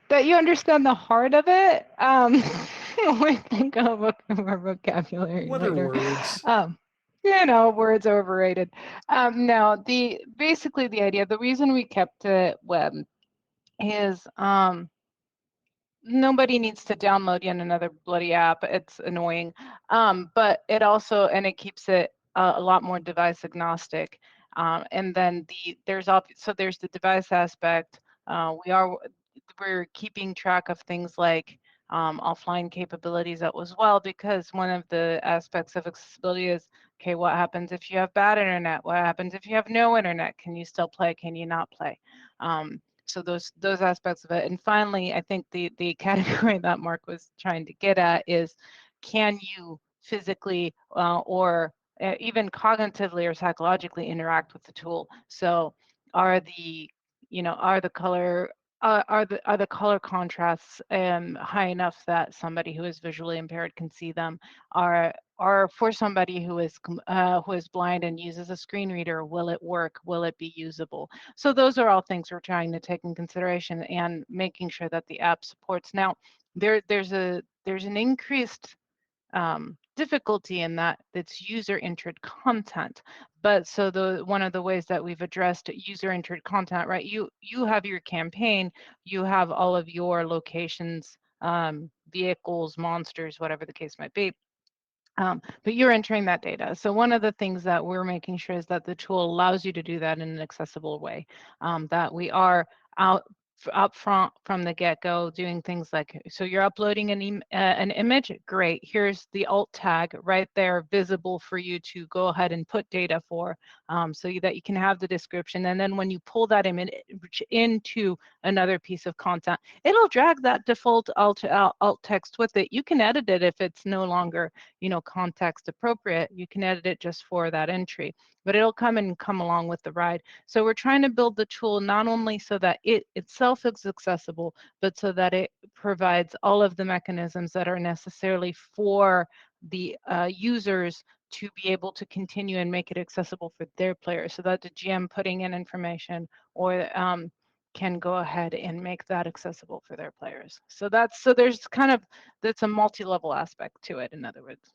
that you understand the heart of it. We can go look more vocabulary What are later. words? Words are overrated. No, basically the idea, the reason we kept it web is nobody needs to download yet another bloody app. It's annoying. But it also, and it keeps it a lot more device agnostic. And then there's the device aspect. We're keeping track of things like offline capabilities as well, because one of the aspects of accessibility is, okay, what happens if you have bad internet? What happens if you have no internet? Can you still play? Can you not play? So those aspects of it. And finally, I think the category that Mark was trying to get at is, can you physically or even cognitively or psychologically interact with the tool? So are the color are the color contrasts high enough that somebody who is visually impaired can see them? Are for somebody who is blind and uses a screen reader, will it work? Will it be usable? So those are all things we're trying to take in consideration and making sure that the app supports. Now, there's an increased difficulty in that it's user entered content. But so one of the ways that we've addressed user entered content, right? You have your campaign, you have all of your locations, vehicles, monsters, whatever the case might be. But you're entering that data. So one of the things that we're making sure is that the tool allows you to do that in an accessible way, that we are up front from the get-go doing things like, so you're uploading an image, great, here's the alt tag right there visible for you to go ahead and put data for, so that you can have the description. And then when you pull that image into another piece of content, it'll drag that default alt text with it. You can edit it if it's no longer context appropriate. You can edit it just for that entry, but it'll come along with the ride. So we're trying to build the tool not only so that it itself is accessible, but so that it provides all of the mechanisms that are necessarily for the users to be able to continue and make it accessible for their players, so that the GM putting in information or can go ahead and make that accessible for their players. So that's a multi-level aspect to it, in other words.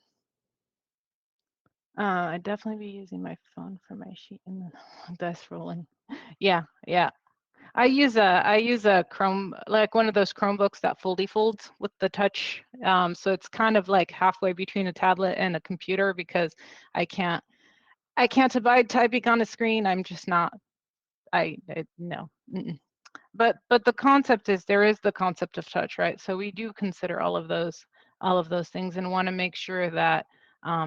I'd definitely be using my phone for my sheet and the dice rolling. Yeah. I use a Chrome, like one of those Chromebooks that folds with the touch. So it's kind of like halfway between a tablet and a computer, because I can't abide typing on a screen. I'm just not. No. But the concept is, there is the concept of touch, right? So we do consider all of those things and want to make sure that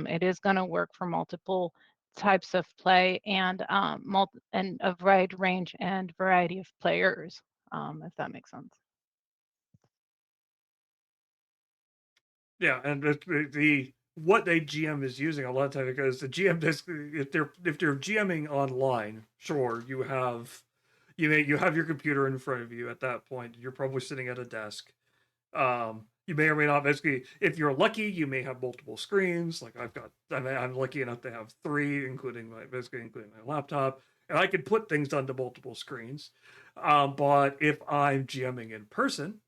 it is going to work for multiple types of play and and a wide range and variety of players, if that makes sense. Yeah, and what a GM is using a lot of time, because the GM basically, if they're GMing online, sure, you have your computer in front of you at that point. You're probably sitting at a desk. You may or may not, basically, if you're lucky, you may have multiple screens. Like I'm lucky enough to have 3, including my laptop, and I can put things onto multiple screens. But if I'm GMing in person,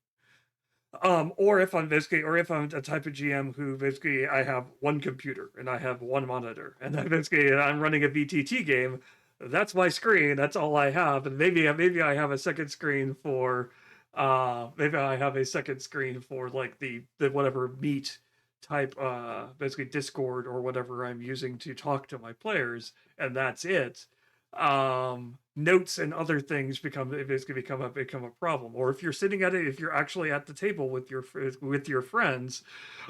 or if I'm a type of GM who basically I have one computer and I have one monitor, and I'm running a VTT game, that's my screen. That's all I have, and maybe I have a second screen for, like the whatever meat type basically Discord or whatever I'm using to talk to my players, and that's it. Notes and other things become a problem. Or if you're sitting at it, if you're actually at the table with your friends,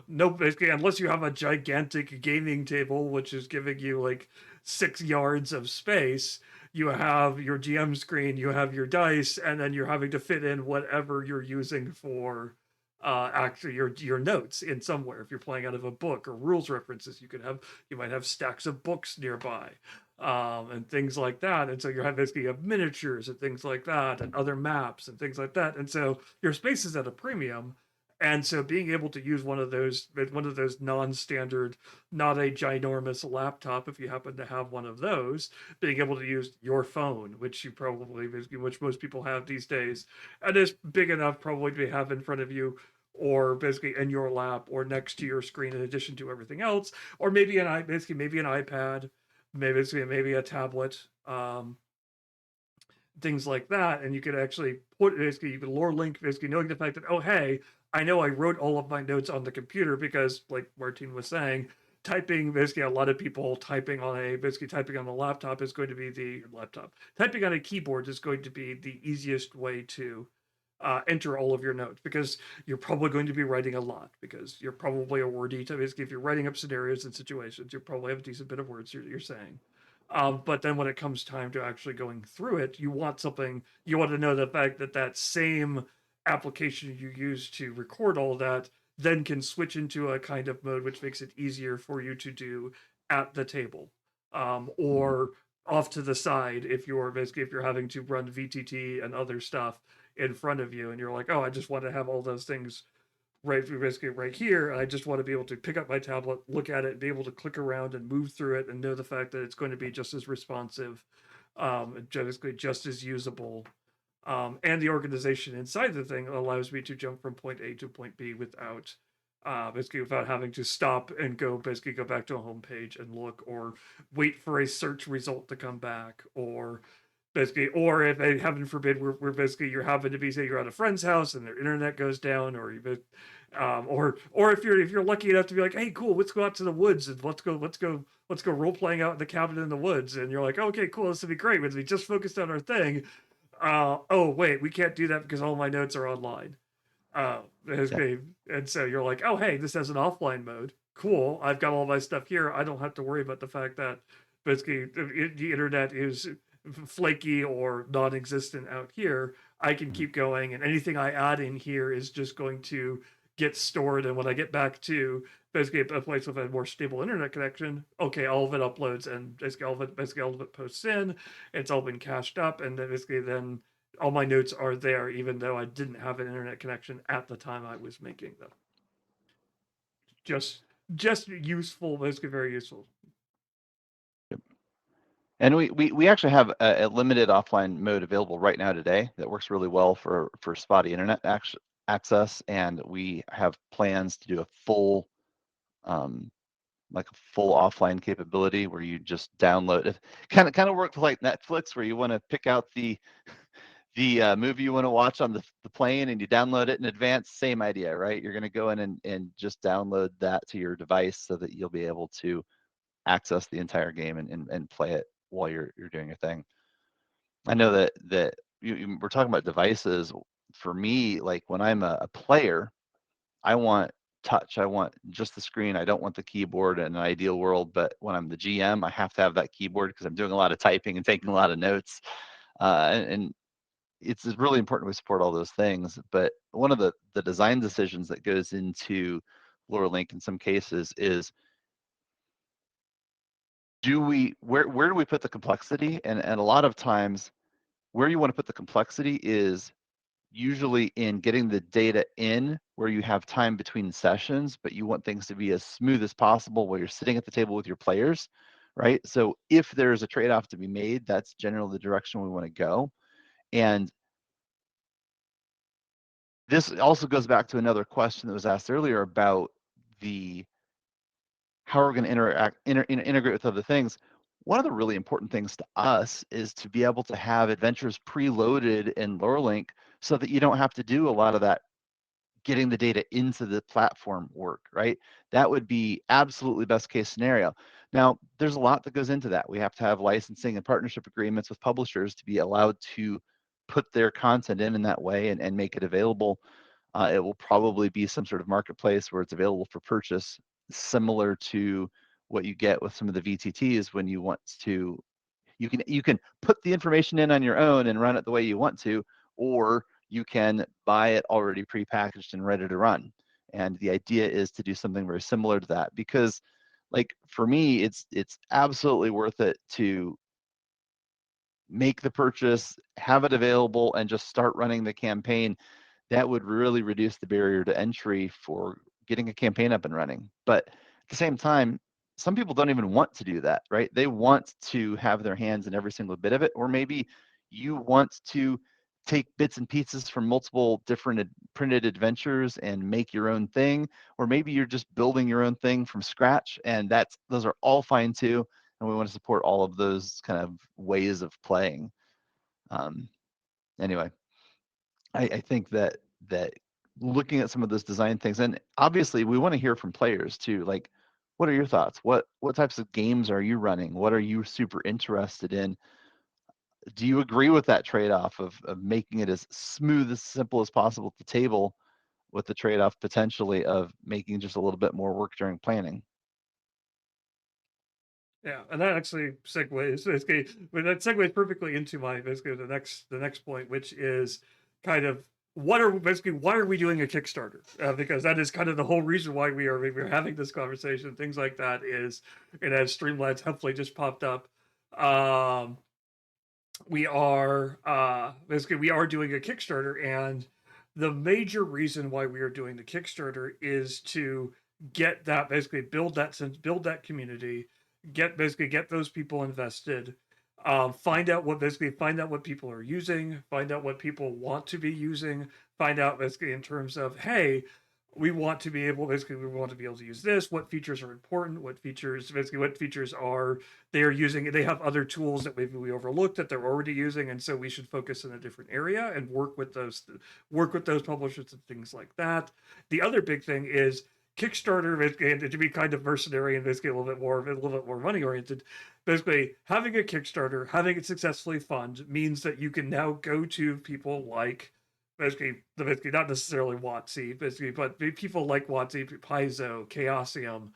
no, basically, unless you have a gigantic gaming table which is giving you like 6 yards of space, you have your GM screen, you have your dice, and then you're having to fit in whatever you're using for actually your notes in somewhere. If you're playing out of a book or rules references, you might have stacks of books nearby, and things like that. And so you have basically have miniatures and things like that, and other maps and things like that. And so your space is at a premium. And so being able to use one of those non-standard, not a ginormous laptop, if you happen to have one of those, being able to use your phone, which most people have these days, and is big enough probably to have in front of you, or basically in your lap or next to your screen, in addition to everything else, or maybe maybe an iPad, maybe a tablet, things like that. And you could actually you could lore link, basically knowing the fact that, oh hey, I know I wrote all of my notes on the computer, because like Martine was saying, typing, basically a lot of people typing on a laptop is going to be the laptop typing on a keyboard is going to be the easiest way to enter all of your notes, because you're probably going to be writing a lot, because you're probably a wordy type. Basically, if you're writing up scenarios and situations, you probably have a decent bit of words you're saying. But then when it comes time to actually going through it, you want to know the fact that that same application you use to record all that then can switch into a kind of mode which makes it easier for you to do at the table, or off to the side, if you're having to run VTT and other stuff in front of you, and you're like, oh, I just want to have all those things right here. I just want to be able to pick up my tablet, look at it, be able to click around and move through it, and know the fact that it's going to be just as responsive, basically just as usable. And the organization inside the thing allows me to jump from point A to point B without having to stop and go back to a home page and look, or wait for a search result to come back, or if heaven forbid we're basically you're having to be, say you're at a friend's house and their internet goes down, or if you're lucky enough to be like, hey cool, let's go out to the woods and let's go role playing out in the cabin in the woods, and you're like, okay cool, this would be great, but we just focused on our thing. Oh wait, we can't do that because all my notes are online. And so you're like, oh hey, this has an offline mode, cool, I've got all my stuff here, I don't have to worry about the fact that basically the internet is flaky or non-existent out here. I can keep going, and anything I add in here is just going to get stored. And when I get back to basically a place with a more stable internet connection, okay, all of it uploads, and basically all of it posts in. It's all been cached up, and then all my notes are there, even though I didn't have an internet connection at the time I was making them. Just useful, basically very useful. And we actually have a limited offline mode available right now today that works really well for spotty internet access, and we have plans to do a full full offline capability where you just download it. Kind of work like Netflix, where you want to pick out the movie you want to watch on the plane and you download it in advance. Same idea, right? You're going to go in and just download that to your device so that you'll be able to access the entire game and play it while you're doing your thing. I know that we're talking about devices. For me, like when I'm a player, I want touch. I want just the screen. I don't want the keyboard in an ideal world. But when I'm the GM, I have to have that keyboard because I'm doing a lot of typing and taking a lot of notes. And it's really important we support all those things. But one of the design decisions that goes into Lore Link in some cases is, where do we put the complexity? And a lot of times where you want to put the complexity is usually in getting the data in where you have time between sessions, but you want things to be as smooth as possible while you're sitting at the table with your players, right? So if there's a trade-off to be made, that's generally the direction we want to go. And this also goes back to another question that was asked earlier about how we're going to integrate with other things. One of the really important things to us is to be able to have adventures preloaded in Lore Link so that you don't have to do a lot of that getting the data into the platform work, right? That would be absolutely best case scenario. Now, there's a lot that goes into that. We have to have licensing and partnership agreements with publishers to be allowed to put their content in that way and make it available. It will probably be some sort of marketplace where it's available for purchase, similar to what you get with some of the VTTs when you want to, you can put the information in on your own and run it the way you want to, or you can buy it already prepackaged and ready to run. And the idea is to do something very similar to that, because like for me, it's absolutely worth it to make the purchase, have it available, and just start running the campaign. That would really reduce the barrier to entry for getting a campaign up and running. But at the same time, some people don't even want to do that, right? They want to have their hands in every single bit of it, or maybe you want to take bits and pieces from multiple different printed adventures and make your own thing, or maybe you're just building your own thing from scratch, and those are all fine too, and we want to support all of those kind of ways of playing. Anyway, I think that looking at some of those design things, and obviously we want to hear from players too. Like, what are your thoughts? What types of games are you running? What are you super interested in? Do you agree with that trade-off of making it as smooth, as simple as possible at the table, with the trade-off potentially of making just a little bit more work during planning? Yeah, and that actually segues basically, but that segues perfectly into my basically the next point, which is kind of why are we doing a Kickstarter? Because that is kind of the whole reason why we're having this conversation. Things like that is, and as Streamlabs hopefully just popped up, um, we are basically we are doing a Kickstarter, and the major reason why we are doing the Kickstarter is to get that basically build that community, get those people invested, find out what people are using, find out what people want to be using, find out basically in terms of, hey, we want to be able to use this, what features are important, what features are they are using, they have other tools that maybe we overlooked that they're already using, and so we should focus in a different area and work with those publishers and things like that. The other big thing is Kickstarter, and to be kind of mercenary and basically a little bit more money oriented. Basically, having a Kickstarter, having it successfully fund, means that you can now go to people like basically not necessarily WotC, basically, but people like WotC, Paizo, Chaosium,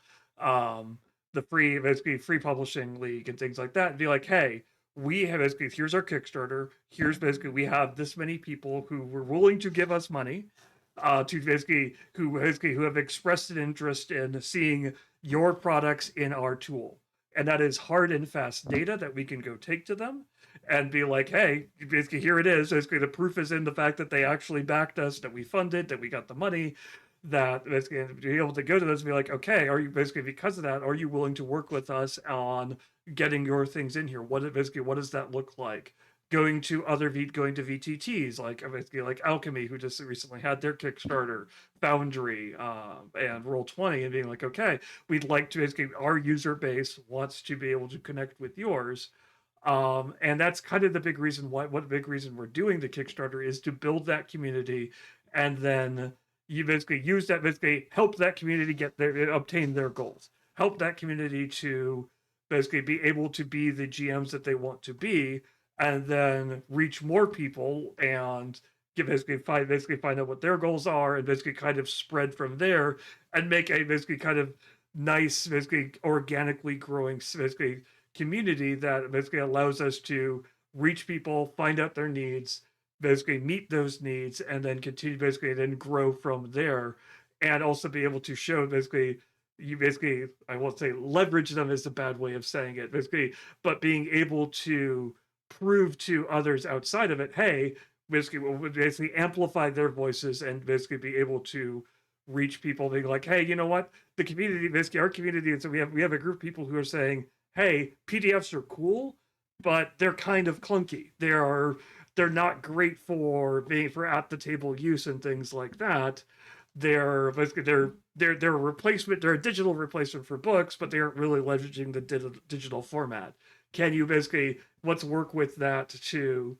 the free publishing league and things like that, and be like, hey, we have basically here's our Kickstarter. Here's basically we have this many people who were willing to give us money, to basically who have expressed an interest in seeing your products in our tool, and that is hard and fast data that we can go take to them and be like, hey, basically here it is. Basically, the proof is in the fact that they actually backed us, that we funded, that we got the money, that basically to be able to go to this and be like, okay, are you basically because of that, are you willing to work with us on getting your things in here? What does that look like? Going to VTTs like basically like Alchemy, who just recently had their Kickstarter, Foundry, and Roll20, and being like, okay, we'd like to basically our user base wants to be able to connect with yours. And that's kind of the big reason what big reason we're doing the Kickstarter is to build that community, and then you basically use that basically help that community obtain their goals, help that community to basically be able to be the GMs that they want to be, and then reach more people and basically find out what their goals are, and basically kind of spread from there and make a basically kind of nice basically organically growing basically community that basically allows us to reach people, find out their needs, basically meet those needs, and then continue basically then grow from there, and also be able to show basically you basically I won't say leverage them is a bad way of saying it basically, but being able to prove to others outside of it, hey, basically amplify their voices and basically be able to reach people being like, hey, you know what, the community basically our community, and so we have a group of people who are saying, hey, PDFs are cool, but they're kind of clunky. They're not great for being for at the table use and things like that. They're basically they're a replacement. They're a digital replacement for books, but they aren't really leveraging the digital format. Can you basically let's work with that to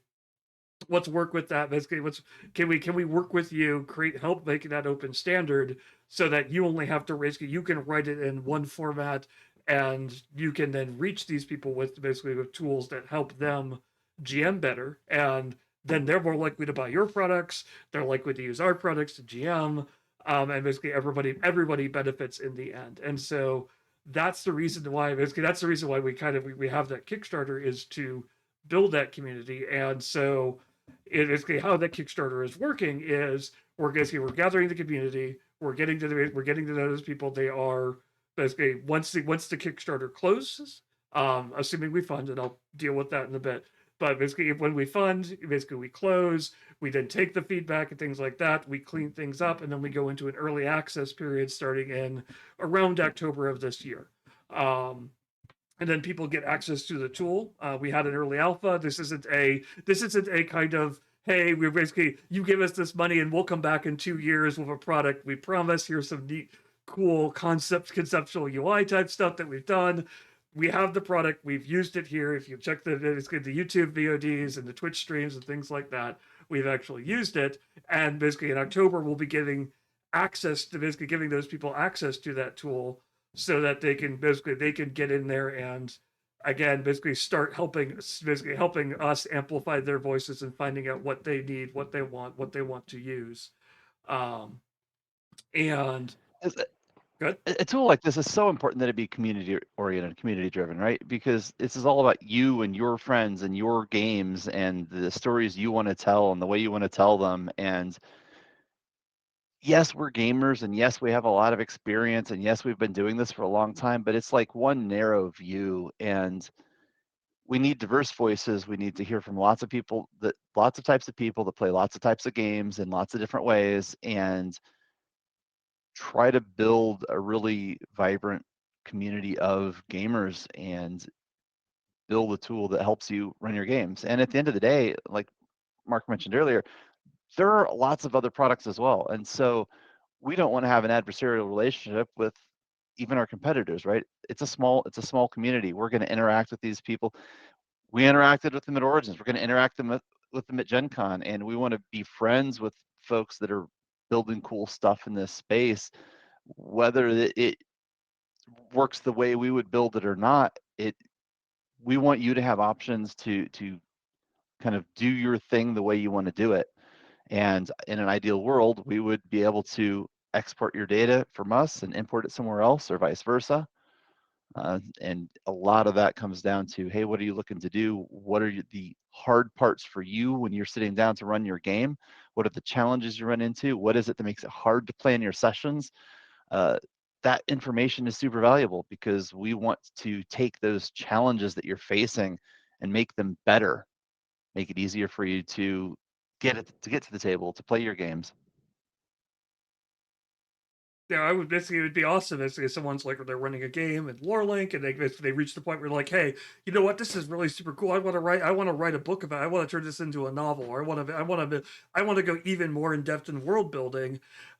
let's work with that. Basically, can we work with you, help making that open standard so that you only have to basically you can write it in one format, and you can then reach these people with basically with tools that help them GM better, and then they're more likely to buy your products. They're likely to use our products to GM, and basically everybody benefits in the end. And so that's the reason why we have that Kickstarter, is to build that community. And so it is how that Kickstarter is working is we're gathering the community, we're getting to know those people. They are basically once the Kickstarter closes, assuming we fund, and I'll deal with that in a bit. But basically, when we fund, basically we close. We then take the feedback and things like that. We clean things up, and then we go into an early access period starting in around October of this year. And then people get access to the tool. We had an early alpha. This isn't a kind of, hey, we're basically, you give us this money and we'll come back in 2 years with a product. We promise. Here's some neat, cool conceptual UI type stuff that we've done. We have the product. We've used it here. If you check the YouTube VODs and the Twitch streams and things like that, we've actually used it. And basically in October, we'll be giving those people access to that tool, so that they can get in there and again start helping us amplify their voices and finding out what they need, what they want to use. And good. A tool like this is so important that it be community oriented, community driven, right? Because this is all about you and your friends and your games and the stories you want to tell and the way you want to tell them. And yes, we're gamers, and yes, we have a lot of experience, and yes, we've been doing this for a long time, but it's like one narrow view, and we need diverse voices. We need to hear from lots of types of people that play lots of types of games in lots of different ways, and try to build a really vibrant community of gamers and build a tool that helps you run your games. And at the end of the day, like Mark mentioned earlier, there are lots of other products as well. And so we don't want to have an adversarial relationship with even our competitors, right? It's a small community. We're going to interact with these people. We interacted with them at Origins. We're going to interact with them at Gen Con, and we want to be friends with folks that are building cool stuff in this space. Whether it works the way we would build it or not, we want you to have options to kind of do your thing the way you want to do it. And in an ideal world, we would be able to export your data from us and import it somewhere else, or vice versa. And a lot of that comes down to, hey, what are you looking to do? What are the hard parts for you when you're sitting down to run your game? What are the challenges you run into? What is it that makes it hard to play in your sessions? That information is super valuable, because we want to take those challenges that you're facing and make them better, make it easier for you to get to the table, to play your games. Yeah, it would be awesome if someone's like, they're running a game in Lore Link, and they reach the point where they're like, hey, you know what, this is really super cool. I want to write a book about it. I want to turn this into a novel, or I want to go even more in depth in world building.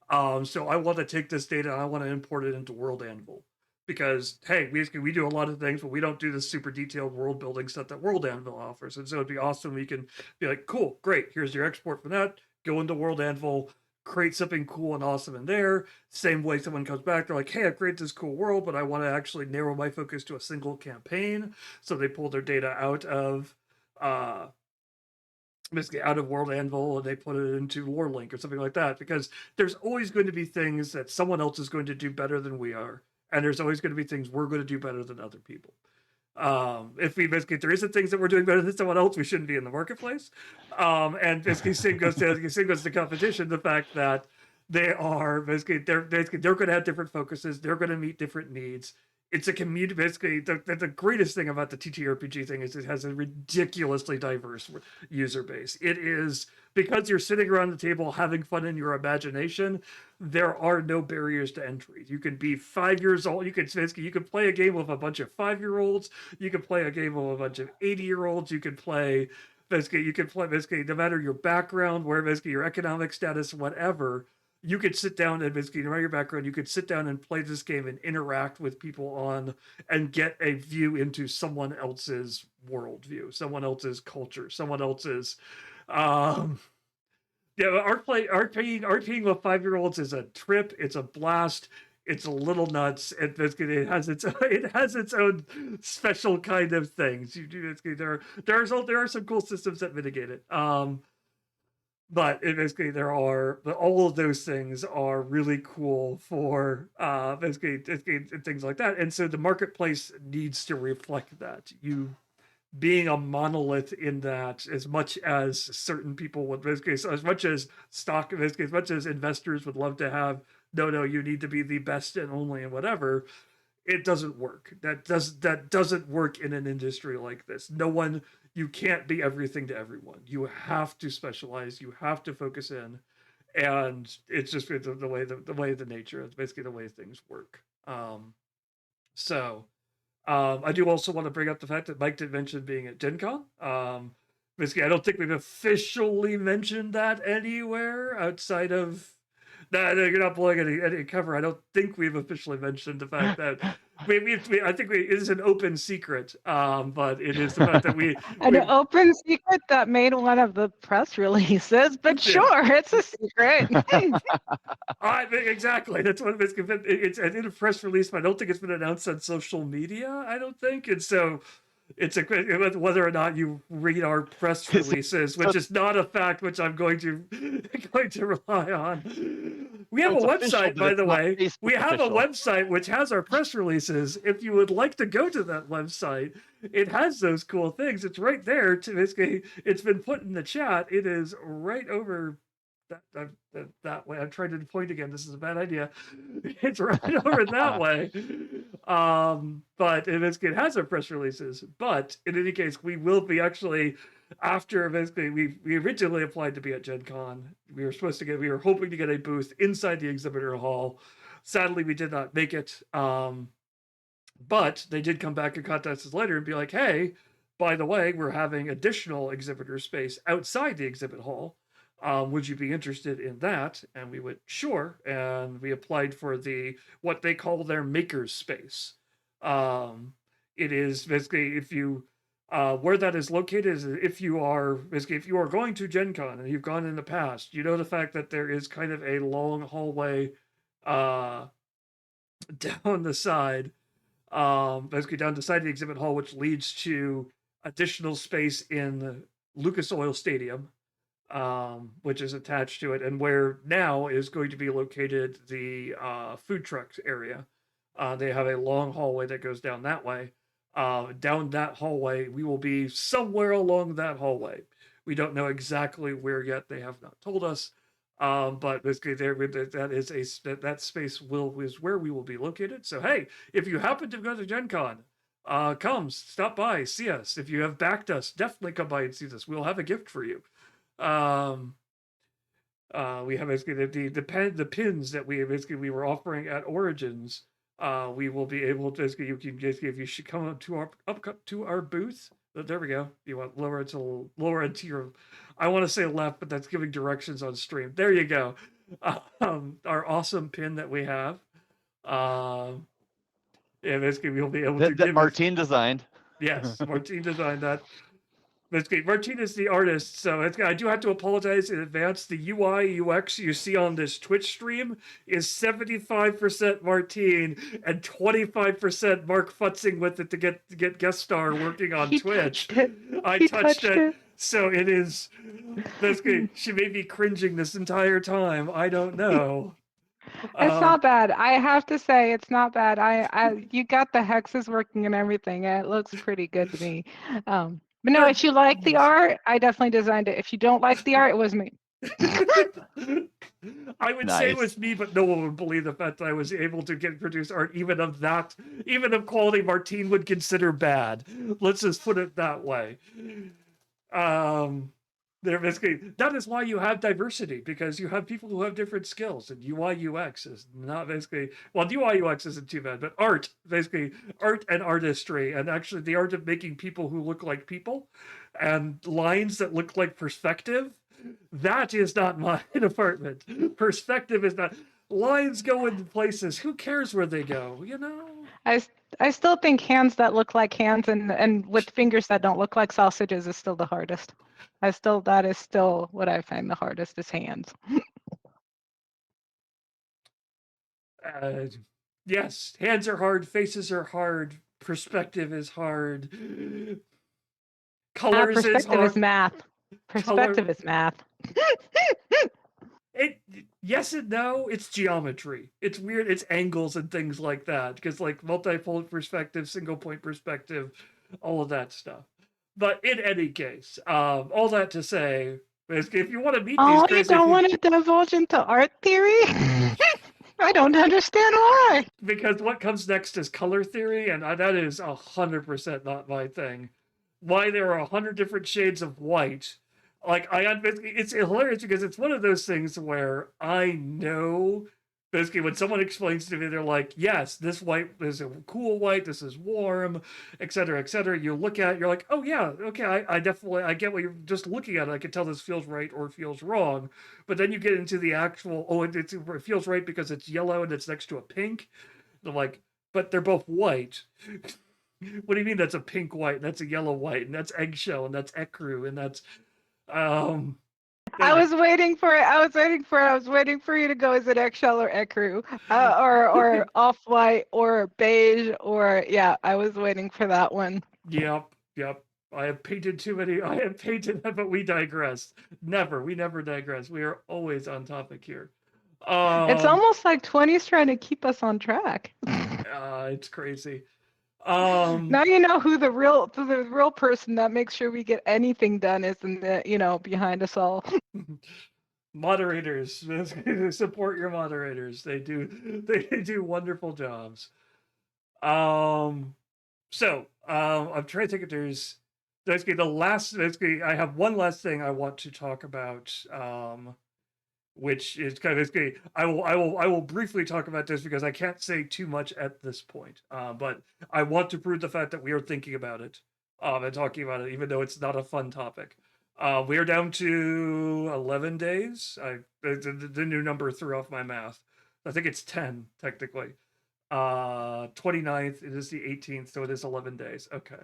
So I want to take this data and I want to import it into World Anvil, because hey, we do a lot of things, but we don't do the super detailed world building stuff that World Anvil offers. And so it'd be awesome. We can be like, cool, great. Here's your export from that. Go into World Anvil, create something cool and awesome in there. Same way someone comes back, they're like, hey, I've created this cool world, but I want to actually narrow my focus to a single campaign. So they pull their data uh basically out of World Anvil, and they put it into Lore Link or something like that, because there's always going to be things that someone else is going to do better than we are, and there's always going to be things we're going to do better than if there isn't things that we're doing better than someone else, we shouldn't be in the marketplace. And basically same goes to competition. The fact that they're going to have different focuses, they're going to meet different needs. It's a community. Basically, the greatest thing about the TTRPG thing is it has a ridiculously diverse user base. It is, because you're sitting around the table having fun in your imagination, there are no barriers to entry. You can be 5 years old. You can play a game with a bunch of 5-year-olds. You can play a game with a bunch of 80-year-olds. You can play no matter your background, where basically your economic status, whatever. You could sit down and basically, no matter your background, you could sit down and play this game and interact with people and get a view into someone else's worldview, someone else's culture, someone else's Um, yeah, art playing with 5-year-olds is a trip. It's a blast. It's a little nuts. It has its own special kind of things. There are some cool systems that mitigate it. But basically all of those things are really cool for basically things like that. And so the marketplace needs to reflect that. You being a monolith in that, as much as certain people would, basically, so as much as stock, basically, as much as investors would love to have, no, you need to be the best and only and whatever, it doesn't work. That doesn't work in an industry like this. No one, you can't be everything to everyone. You have to specialize. You have to focus in, and it's just the way the nature. It's basically the way things work. So I do also want to bring up the fact that Mike did mention being at Gen Con. Basically, I don't think we've officially mentioned that anywhere outside of. No, you're not blowing any cover. I don't think we've officially mentioned the fact that I think it is an open secret. But it is the fact that An open secret that made one of the press releases, but sure, it's a secret. Exactly. That's what it's in a press release, but I don't think it's been announced on social media. I don't think, and so it's whether or not you read our press releases, which is not a fact which I'm going to rely on. We have a website, by the way. We have a website which has our press releases. If you would like to go to that website, it has those cool things. It's right there. It's been put in the chat. It is right over that way. I'm trying to point again. This is a bad idea. It's right over that way. But it has our press releases. But in any case, we will be actually after basically we originally applied to be at Gen Con. We were hoping to get a booth inside the exhibitor hall. Sadly, we did not make it. But they did come back and contact us later and be like, hey, by the way, we're having additional exhibitor space outside the exhibit hall. Would you be interested in that? And we went, sure. And we applied for what they call their maker's space. It is basically where that is located is if you are going to Gen Con and you've gone in the past, you know the fact that there is kind of a long hallway down the side, basically down the side of the exhibit hall, which leads to additional space in Lucas Oil Stadium, which is attached to it, and where now is going to be located the food trucks area. They have a long hallway that goes down that way. Down that hallway, we will be somewhere along that hallway. We don't know exactly where yet. They have not told us. But basically, that space is where we will be located. So hey, if you happen to go to Gen Con, come stop by, see us. If you have backed us, definitely come by and see us. We'll have a gift for you. We have basically the pins that we were offering at Origins. We will be able to basically if you should come up to our booth. There we go. You want lower into your, I want to say left, but that's giving directions on stream. There you go. Our awesome pin that we have. Yeah, basically we'll be able to that Martine designed. Yes, Martine designed that. Basically, Martine is the artist, so I do have to apologize in advance. The UI UX you see on this Twitch stream is 75% Martine and 25% Mark futzing with it to get guest star working on Twitch. I touched it. So it is basically she may be cringing this entire time. I don't know. It's not bad. I have to say it's not bad. You got the hexes working and everything. It looks pretty good to me. But no, if you like the art, I definitely designed it. If you don't like the art, it was me. I would say it was me, but no one would believe the fact that I was able to produce art even of quality Martine would consider bad. Let's just put it that way. That is why you have diversity, because you have people who have different skills, and UI UX is not UI UX isn't too bad, but art and artistry, and actually the art of making people who look like people and lines that look like perspective, that is not my department. Perspective is not. Lines go into places. Who cares where they go? You know. I still think hands that look like hands and with fingers that don't look like sausages is still the hardest. That is still what I find the hardest is hands. Yes, hands are hard. Faces are hard. Perspective is hard. Colors is Perspective is hard. math. Color. Perspective is math. It yes and no. It's geometry. It's weird. It's angles and things like that. Because like multi-point perspective, single point perspective, all of that stuff. But in any case, all that to say, if you want to meet these Oh, you crazy don't people, want to divulge into art theory? I don't understand why. because what comes next is color theory, and that is 100% not my thing. Why there are 100 different shades of white. Like it's hilarious because it's one of those things where I know basically when someone explains to me, they're like, "Yes, this white is a cool white. This is warm, etc., etc." You look at it, you're like, "Oh yeah, okay, I definitely I get what you're just looking at. I can tell this feels right or feels wrong." But then you get into the actual, it feels right because it's yellow and it's next to a pink. They're like, but they're both white. What do you mean that's a pink white? And that's a yellow white, and that's eggshell, and that's ecru, and that's um. I was waiting for it. I was waiting for you to go. Is it eggshell or ecru, or off white or beige or yeah? I was waiting for that one. Yep. I have painted too many. I have painted, but we digress. We never digress. We are always on topic here. It's almost like 20's trying to keep us on track. It's crazy. Now you know who the real person that makes sure we get anything done is in the behind us all. Moderators, support your moderators. They do wonderful jobs. So I'm trying to think if there's basically I have one last thing I want to talk about. Which is kind of basically I will briefly talk about this because I can't say too much at this point. But I want to prove the fact that we are thinking about it, and talking about it, even though it's not a fun topic. We are down to 11 days. The new number threw off my math. I think it's 10 technically. 29th. It is the 18th, so it is 11 days. Okay.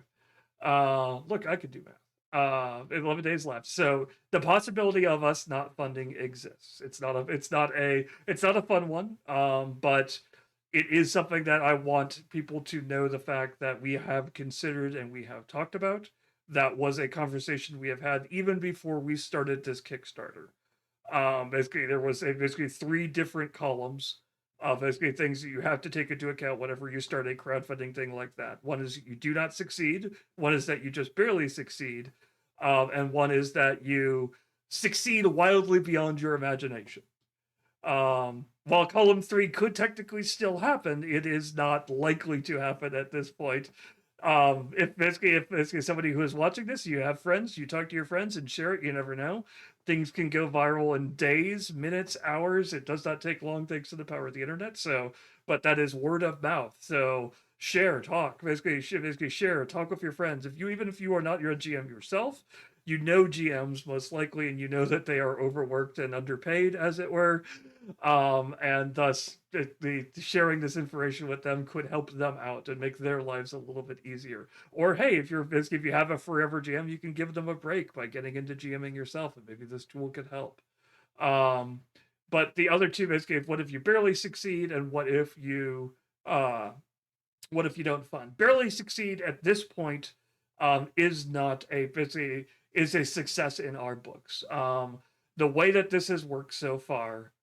Look, I could do math. 11 days left. So the possibility of us not funding exists. It's not a fun one. But it is something that I want people to know the fact that we have considered and we have talked about. That was a conversation we have had even before we started this Kickstarter. Basically, there was basically 3 different columns of basically things that you have to take into account whenever you start a crowdfunding thing like that. One is you do not succeed. One is that you just barely succeed, and one is that you succeed wildly beyond your imagination. While column 3 could technically still happen, it is not likely to happen at this point. If basically somebody who is watching this, you have friends, you talk to your friends and share it. You never know. Things can go viral in days, minutes, hours. It does not take long thanks to the power of the internet. So, but that is word of mouth. So share, talk, basically share, talk with your friends. Even if you are not your GM yourself, you know GMs most likely, and you know that they are overworked and underpaid, as it were. And thus the sharing this information with them could help them out and make their lives a little bit easier. Or hey, if you have a forever GM, you can give them a break by getting into GMing yourself, and maybe this tool could help. But the other two basically, what if you barely succeed, and what if you don't fund? Barely succeed at this point is not a basically is a success in our books. The way that this has worked so far,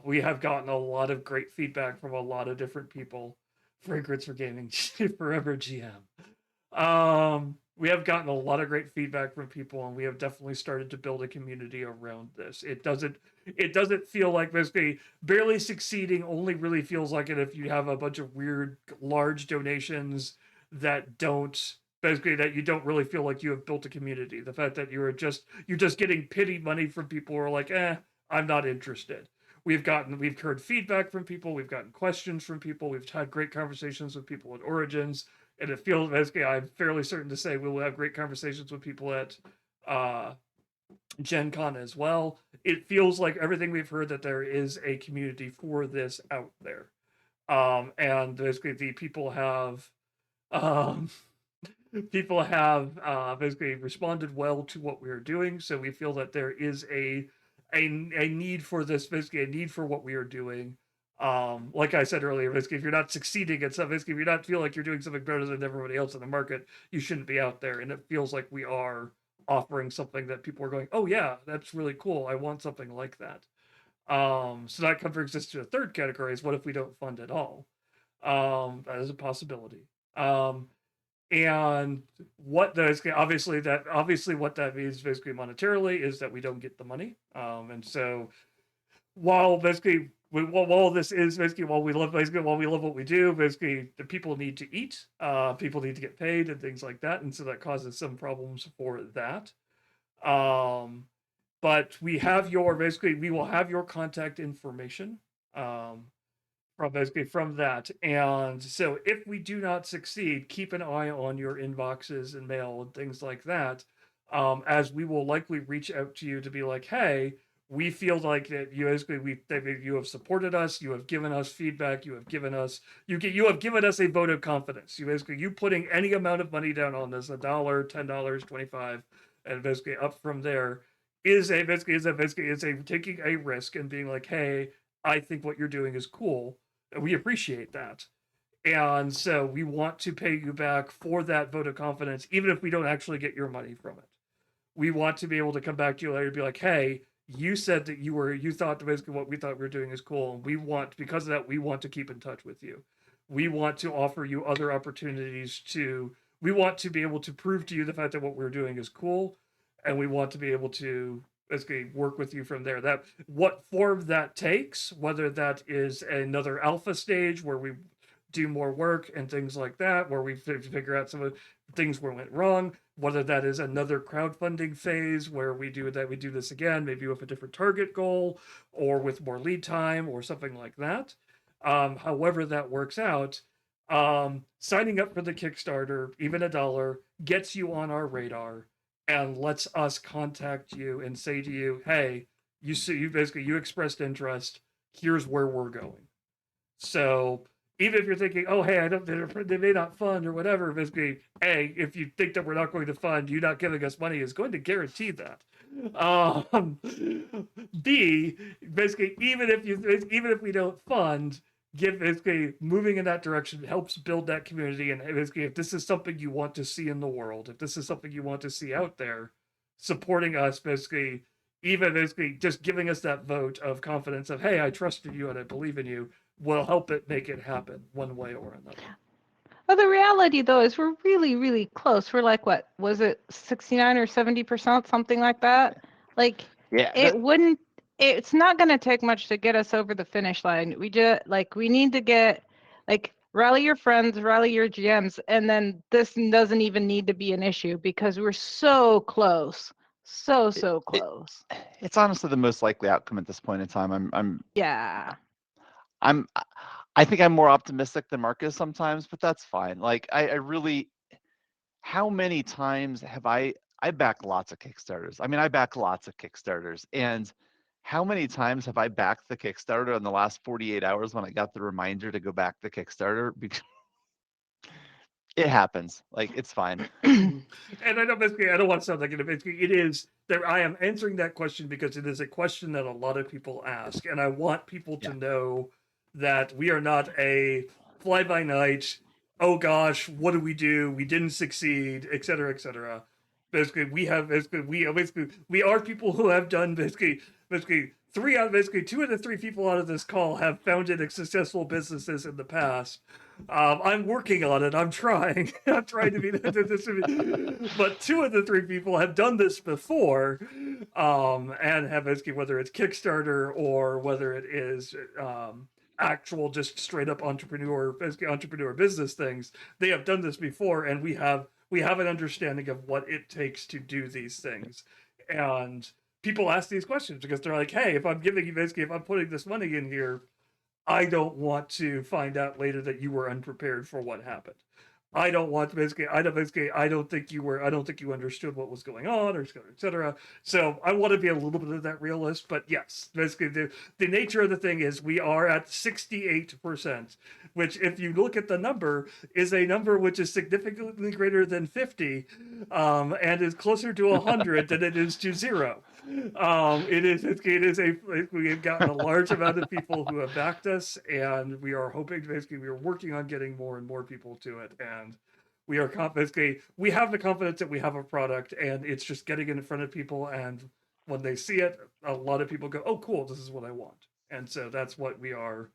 we have gotten a lot of great feedback from a lot of different people. Fragrance for Gaming, Forever GM. We have gotten a lot of great feedback from people, and we have definitely started to build a community around this. It doesn't feel like basically barely succeeding only really feels like it if you have a bunch of weird large donations that don't basically that you don't really feel like you have built a community. The fact that you're just getting pity money from people who are like, I'm not interested. We've heard feedback from people, we've gotten questions from people, we've had great conversations with people at Origins, and it feels basically I'm fairly certain to say we will have great conversations with people at Gen Con as well. It feels like everything we've heard that there is a community for this out there. And basically the um, people have basically responded well to what we're doing. So we feel that there is a need for this, basically a need for what we are doing. Like I said earlier, basically, if you're not succeeding at something, basically, if you not feel like you're doing something better than everybody else in the market, you shouldn't be out there. And it feels like we are offering something that people are going, oh yeah, that's really cool. I want something like that. So that brings us to a third category: is what if we don't fund at all? That is a possibility. And what those obviously what that means basically monetarily is that we don't get the money. And so while basically while this is basically while we love what we do, basically the people need to eat, people need to get paid and things like that, and so that causes some problems for that. Um, but we will have your contact information. From basically from that. And so if we do not succeed, keep an eye on your inboxes and mail and things like that, as we will likely reach out to you to be like, hey, we feel like that you basically that you have supported us, you have given us feedback, you have given us a vote of confidence. You putting any amount of money down on this, $1, $10, 25, and basically up from there is a taking a risk and being like, hey, I think what you're doing is cool. We appreciate that. And so we want to pay you back for that vote of confidence, even if we don't actually get your money from it. We want to be able to come back to you later and be like, hey, you said that you thought basically what we thought we were doing is cool. And because of that, we want to keep in touch with you. We want to offer you other opportunities we want to be able to prove to you the fact that what we're doing is cool. And we want to be able to basically work with you from there. That what form that takes, whether that is another alpha stage where we do more work and things like that, where we figure out some of the things where went wrong, whether that is another crowdfunding phase where we do this again, maybe with a different target goal or with more lead time or something like that. However that works out, signing up for the Kickstarter, even $1, gets you on our radar and lets us contact you and say to you, hey, you expressed interest. Here's where we're going. So even if you're thinking, oh, hey, they may not fund or whatever, basically, A, if you think that we're not going to fund, you not giving us money is going to guarantee that. Um, B, basically, even if we don't fund, basically moving in that direction helps build that community. And basically, if this is something you want to see in the world, if this is something you want to see out there, supporting us basically, even basically just giving us that vote of confidence of, hey, I trusted you and I believe in you, will help it make it happen one way or another. Well, the reality though is we're really, really close. We're like, what was it, 69 or 70%, something like that? Like, Yeah, it's not going to take much to get us over the finish line. We need to get, rally your friends, rally your GMs, and then this doesn't even need to be an issue because we're so close. So close. it's honestly the most likely outcome at this point in time. Yeah. I think I'm more optimistic than Mark is sometimes, but that's fine. Like I really, how many times have I back lots of Kickstarters. I mean, I back lots of Kickstarters, and how many times have I backed the Kickstarter in the last 48 hours when I got the reminder to go back the Kickstarter? Because it happens. Like, it's fine. And I know basically I don't want to sound like it. Basically, it is there. I am answering that question because it is a question that a lot of people ask, and I want people to Yeah. know that we are not a fly by night. Oh gosh, what do? We didn't succeed, etc., etc. Basically, we are people who have done basically two of the three people out of this call have founded successful businesses in the past. I'm working on it. I'm trying. I'm trying to be but two of the three people have done this before, and have basically whether it's Kickstarter or whether it is actual just straight up entrepreneur business things. They have done this before, and we have an understanding of what it takes to do these things. And people ask these questions because they're like, hey, if I'm putting this money in here, I don't want to find out later that you were unprepared for what happened. I don't want basically. I don't think you were. I don't think you understood what was going on, or et cetera, et cetera. So I want to be a little bit of that realist. But yes, basically the nature of the thing is we are at 68%, which if you look at the number is a number which is significantly greater than 50, and is closer to 100 than it is to 0. It is a we have gotten a large amount of people who have backed us, and we are hoping basically we are working on getting more and more people to it, and we are basically we have the confidence that we have a product, and it's just getting it in front of people, and when they see it, a lot of people go, "Oh, cool, this is what I want," and so that's what we are.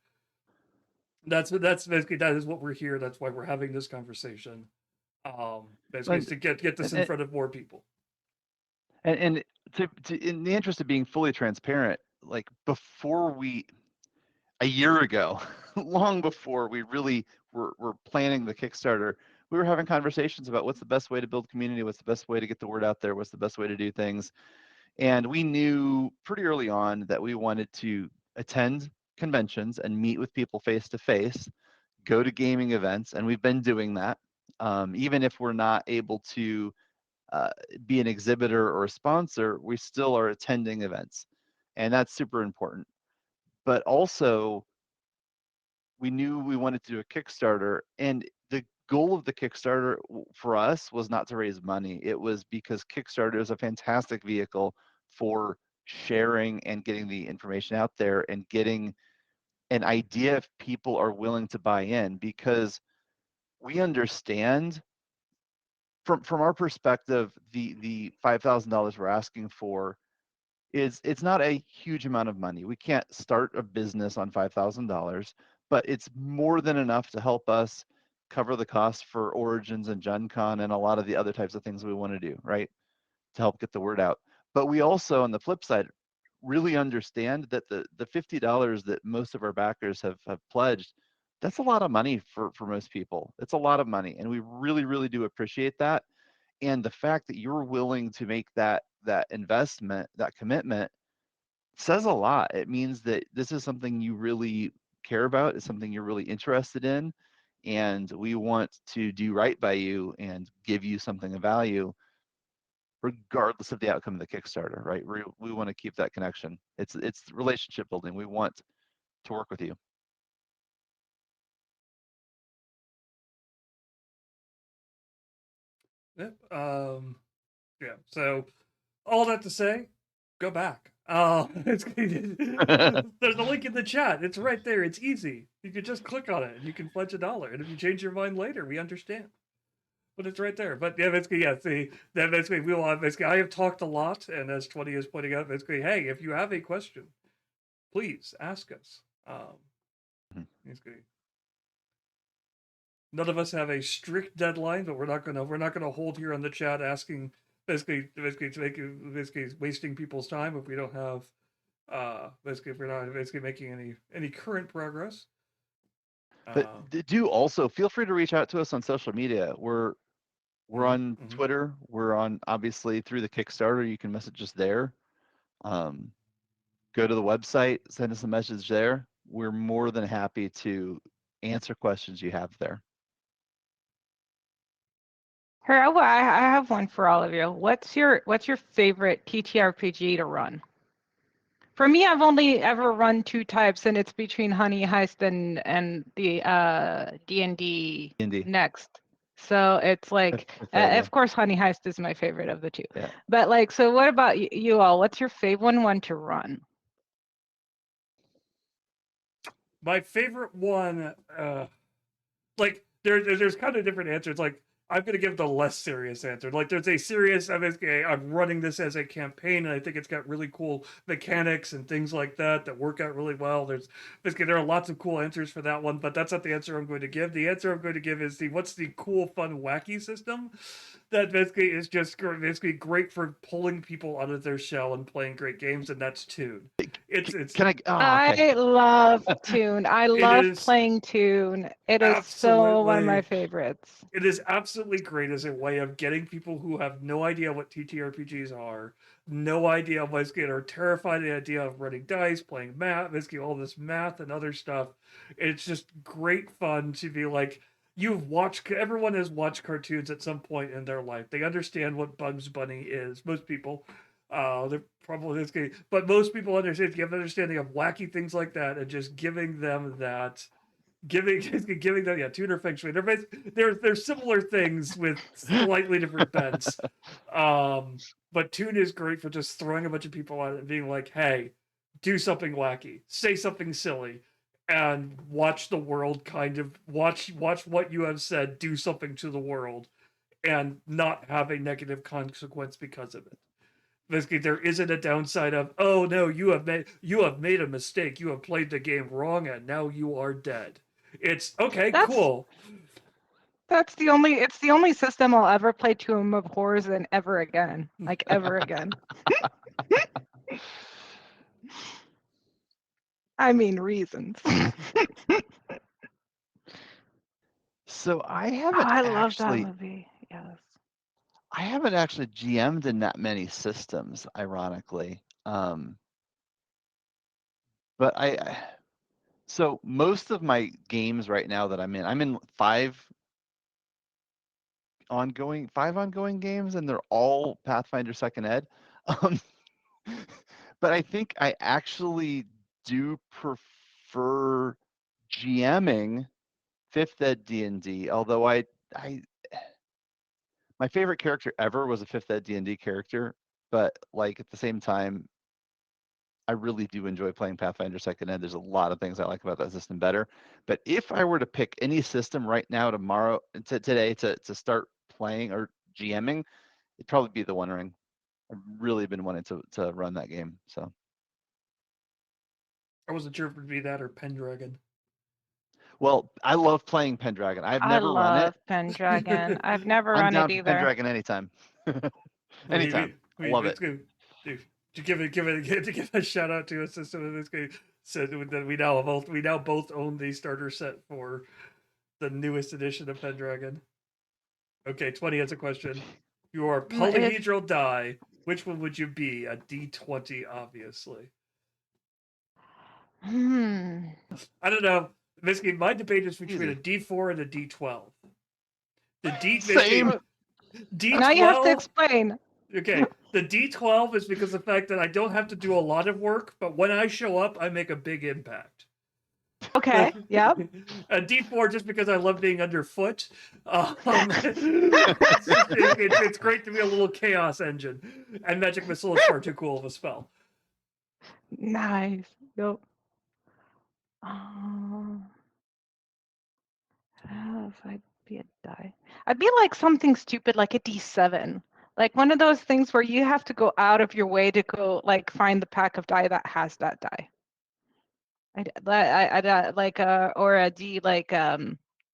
That's basically that is what we're here. That's why we're having this conversation. Basically, is And to get this in and front of more people. and in the interest of being fully transparent, like before a year ago, long before we really were planning the Kickstarter, we were having conversations about what's the best way to build community, what's the best way to get the word out there, what's the best way to do things. And we knew pretty early on that we wanted to attend conventions and meet with people face to face, go to gaming events, and we've been doing that. Even if we're not able to be an exhibitor or a sponsor, we still are attending events. And that's super important. But also, we knew we wanted to do a Kickstarter, and the goal of the Kickstarter for us was not to raise money. It was because Kickstarter is a fantastic vehicle for sharing and getting the information out there and getting an idea if people are willing to buy in, because we understand from our perspective the $5,000 we're asking for is it's not a huge amount of money. We can't start a business on $5,000, but it's more than enough to help us cover the costs for Origins and Gen Con and a lot of the other types of things we want to do, right? To help get the word out. But we also, on the flip side, really understand that the $50 that most of our backers have pledged, that's a lot of money for most people. It's a lot of money. And we really, really do appreciate that. And the fact that you're willing to make that investment, that commitment, says a lot. It means that this is something you really care about, it's something you're really interested in, and we want to do right by you and give you something of value regardless of the outcome of the Kickstarter, right? We want to keep that connection. It's relationship building. We want to work with you. Yep. Yeah. So all that to say, go back. There's a link in the chat. It's right there. It's easy. You can just click on it and you can pledge $1. And if you change your mind later, we understand. But it's right there. But yeah, basically, yeah. See, that basically we will have basically. I have talked a lot, and as 20 is pointing out, basically, hey, if you have a question, please ask us. Basically, none of us have a strict deadline, but we're not gonna hold here on the chat asking basically wasting people's time if we don't have basically if we're not basically making any current progress. But do also feel free to reach out to us on social media. We're on Twitter. We're on, obviously, through the Kickstarter. You can message us there. Go to the website, send us a message there. We're more than happy to answer questions you have there. I have one for all of you. What's your favorite TTRPG to run? For me, I've only ever run two types, and it's between Honey Heist and the D&D Next. So it's like, of course, Honey Heist is my favorite of the two. Yeah. But like, so what about you all? What's your favorite one to run? My favorite one, like there's kind of different answers. Like I'm gonna give the less serious answer. Like there's a serious. I'm running this as a campaign, and I think it's got really cool mechanics and things like that work out really well. There are lots of cool answers for that one, but that's not the answer I'm going to give. The answer I'm going to give is what's the cool, fun, wacky system that basically is just basically great for pulling people out of their shell and playing great games, and that's Tune. Can I? Oh, okay. I love Tune. I love playing Tune. It is so one of my favorites. It is absolutely great as a way of getting people who have no idea what TTRPGs are, no idea basically, are terrified of the idea of running dice, playing math, basically all this math and other stuff. It's just great fun to be like, everyone has watched cartoons at some point in their life. They understand what Bugs Bunny is. Most people, they're probably this game, but most people understand. If you have an understanding of wacky things like that, and just giving them that, giving them tuner feng shui. They're similar things with slightly different bents. But tune is great for just throwing a bunch of people on it and being like, "Hey, do something wacky, say something silly." And watch the world watch what you have said do something to the world and not have a negative consequence because of it. Basically, there isn't a downside of, oh no, you have made a mistake, you have played the game wrong, and now you are dead. It's okay, That's cool. it's the only system I'll ever play Tomb of Horrors and ever again. Like ever again. I mean reasons. So I Oh, haven't I love that actually movie. Yes. I haven't actually GM'd in that many systems, ironically. But so most of my games right now that I'm in five ongoing games, and they're all Pathfinder Second Ed. Um, but I think I actually do prefer GMing Fifth Ed D&D, although I my favorite character ever was a Fifth Ed D&D character, but like at the same time, I really do enjoy playing Pathfinder Second Ed. There's a lot of things I like about that system better. But if I were to pick any system right now, today to start playing or GMing, it'd probably be the One Ring. I've really been wanting to run that game. So I wasn't sure if it would be that or Pendragon. well, I love playing Pendragon. I've I never run it. love Pendragon. I've never I'm run it down for either. Pendragon anytime. Anytime. I love it. It's good. To give a shout out to a system in this game said that we now both own the starter set for the newest edition of Pendragon. Okay, 20 has a question. Your If polyhedral die, which one would you be? A D20, obviously. I don't know. Basically, my debate is between a Easy. D4 and a D12. The Same. Now you have to D12. explain. Okay, the D12 is because of the fact that I don't have to do a lot of work, but when I show up, I make a big impact. Okay. Yep. A D4 just because I love being underfoot. It's great to be a little chaos engine, and magic missile is far too cool of a spell. Nice. Yep. If I'd be a die, I'd be like something stupid like a D7. Like one of those things where you have to go out of your way to go like find the pack of die that has that die. I'd like or a D like a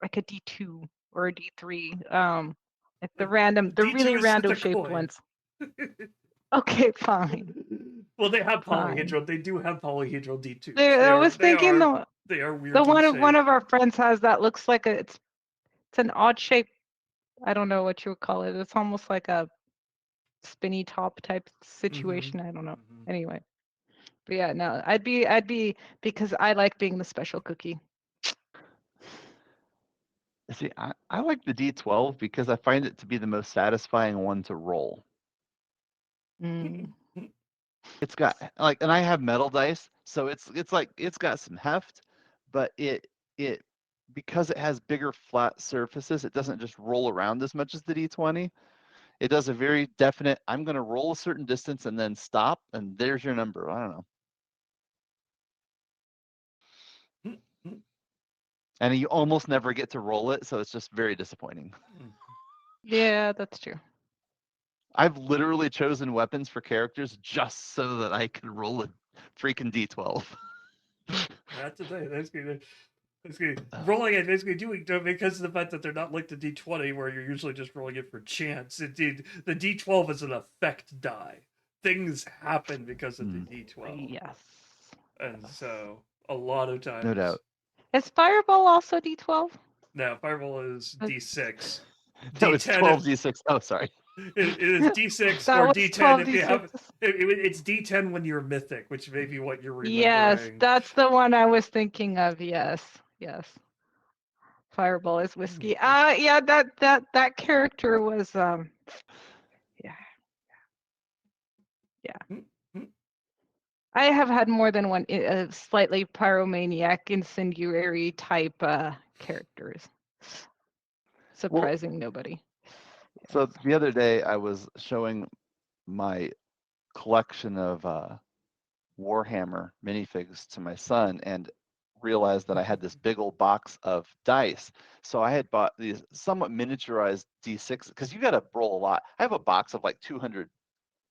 D2 or a D3. Like the D2 really is just random a shaped coin. ones. Okay, fine. Well, they have Fine. polyhedral. They do have polyhedral D2s. I was thinking they are weirdly one shaped. of our friends has that looks like it's an odd shape. I don't know what you would call it. It's almost like a spinny top type situation. I don't know. Anyway, but yeah, no, I'd be because I like being the special cookie. See, I like the D12 because I find it to be the most satisfying one to roll. It's got like, and I have metal dice, so it's got some heft, but it because it has bigger flat surfaces, it doesn't just roll around as much as the D20. It does a very definite, I'm going to roll a certain distance and then stop, and there's your number. I don't know. And you almost never get to roll it, so it's just very disappointing. Yeah, that's true. I've literally chosen weapons for characters just so that I can roll a freaking D12. That's the thing. That's good. Rolling it basically doing because of the fact that they're not like the D20 where you're usually just rolling it for chance. The D12 is an effect die. Things happen because of the D12. Yes. And so a lot of times. No doubt. Is Fireball also D12? No, Fireball is D6. No, it's 12d6. Oh, sorry. It is D6 That or was D10 if you 12d6. have. It's D10 when you're mythic, which may be what you're remembering. Yes, that's the one I was thinking of. Yes, yes. Fireball is whiskey. Yeah, that character was yeah. Mm. I have had more than one slightly pyromaniac, incendiary type characters. Surprising nobody. So the other day I was showing my collection of Warhammer minifigs to my son and realized that I had this big old box of dice. So I had bought these somewhat miniaturized D6 because you got to roll a lot. I have a box of like 200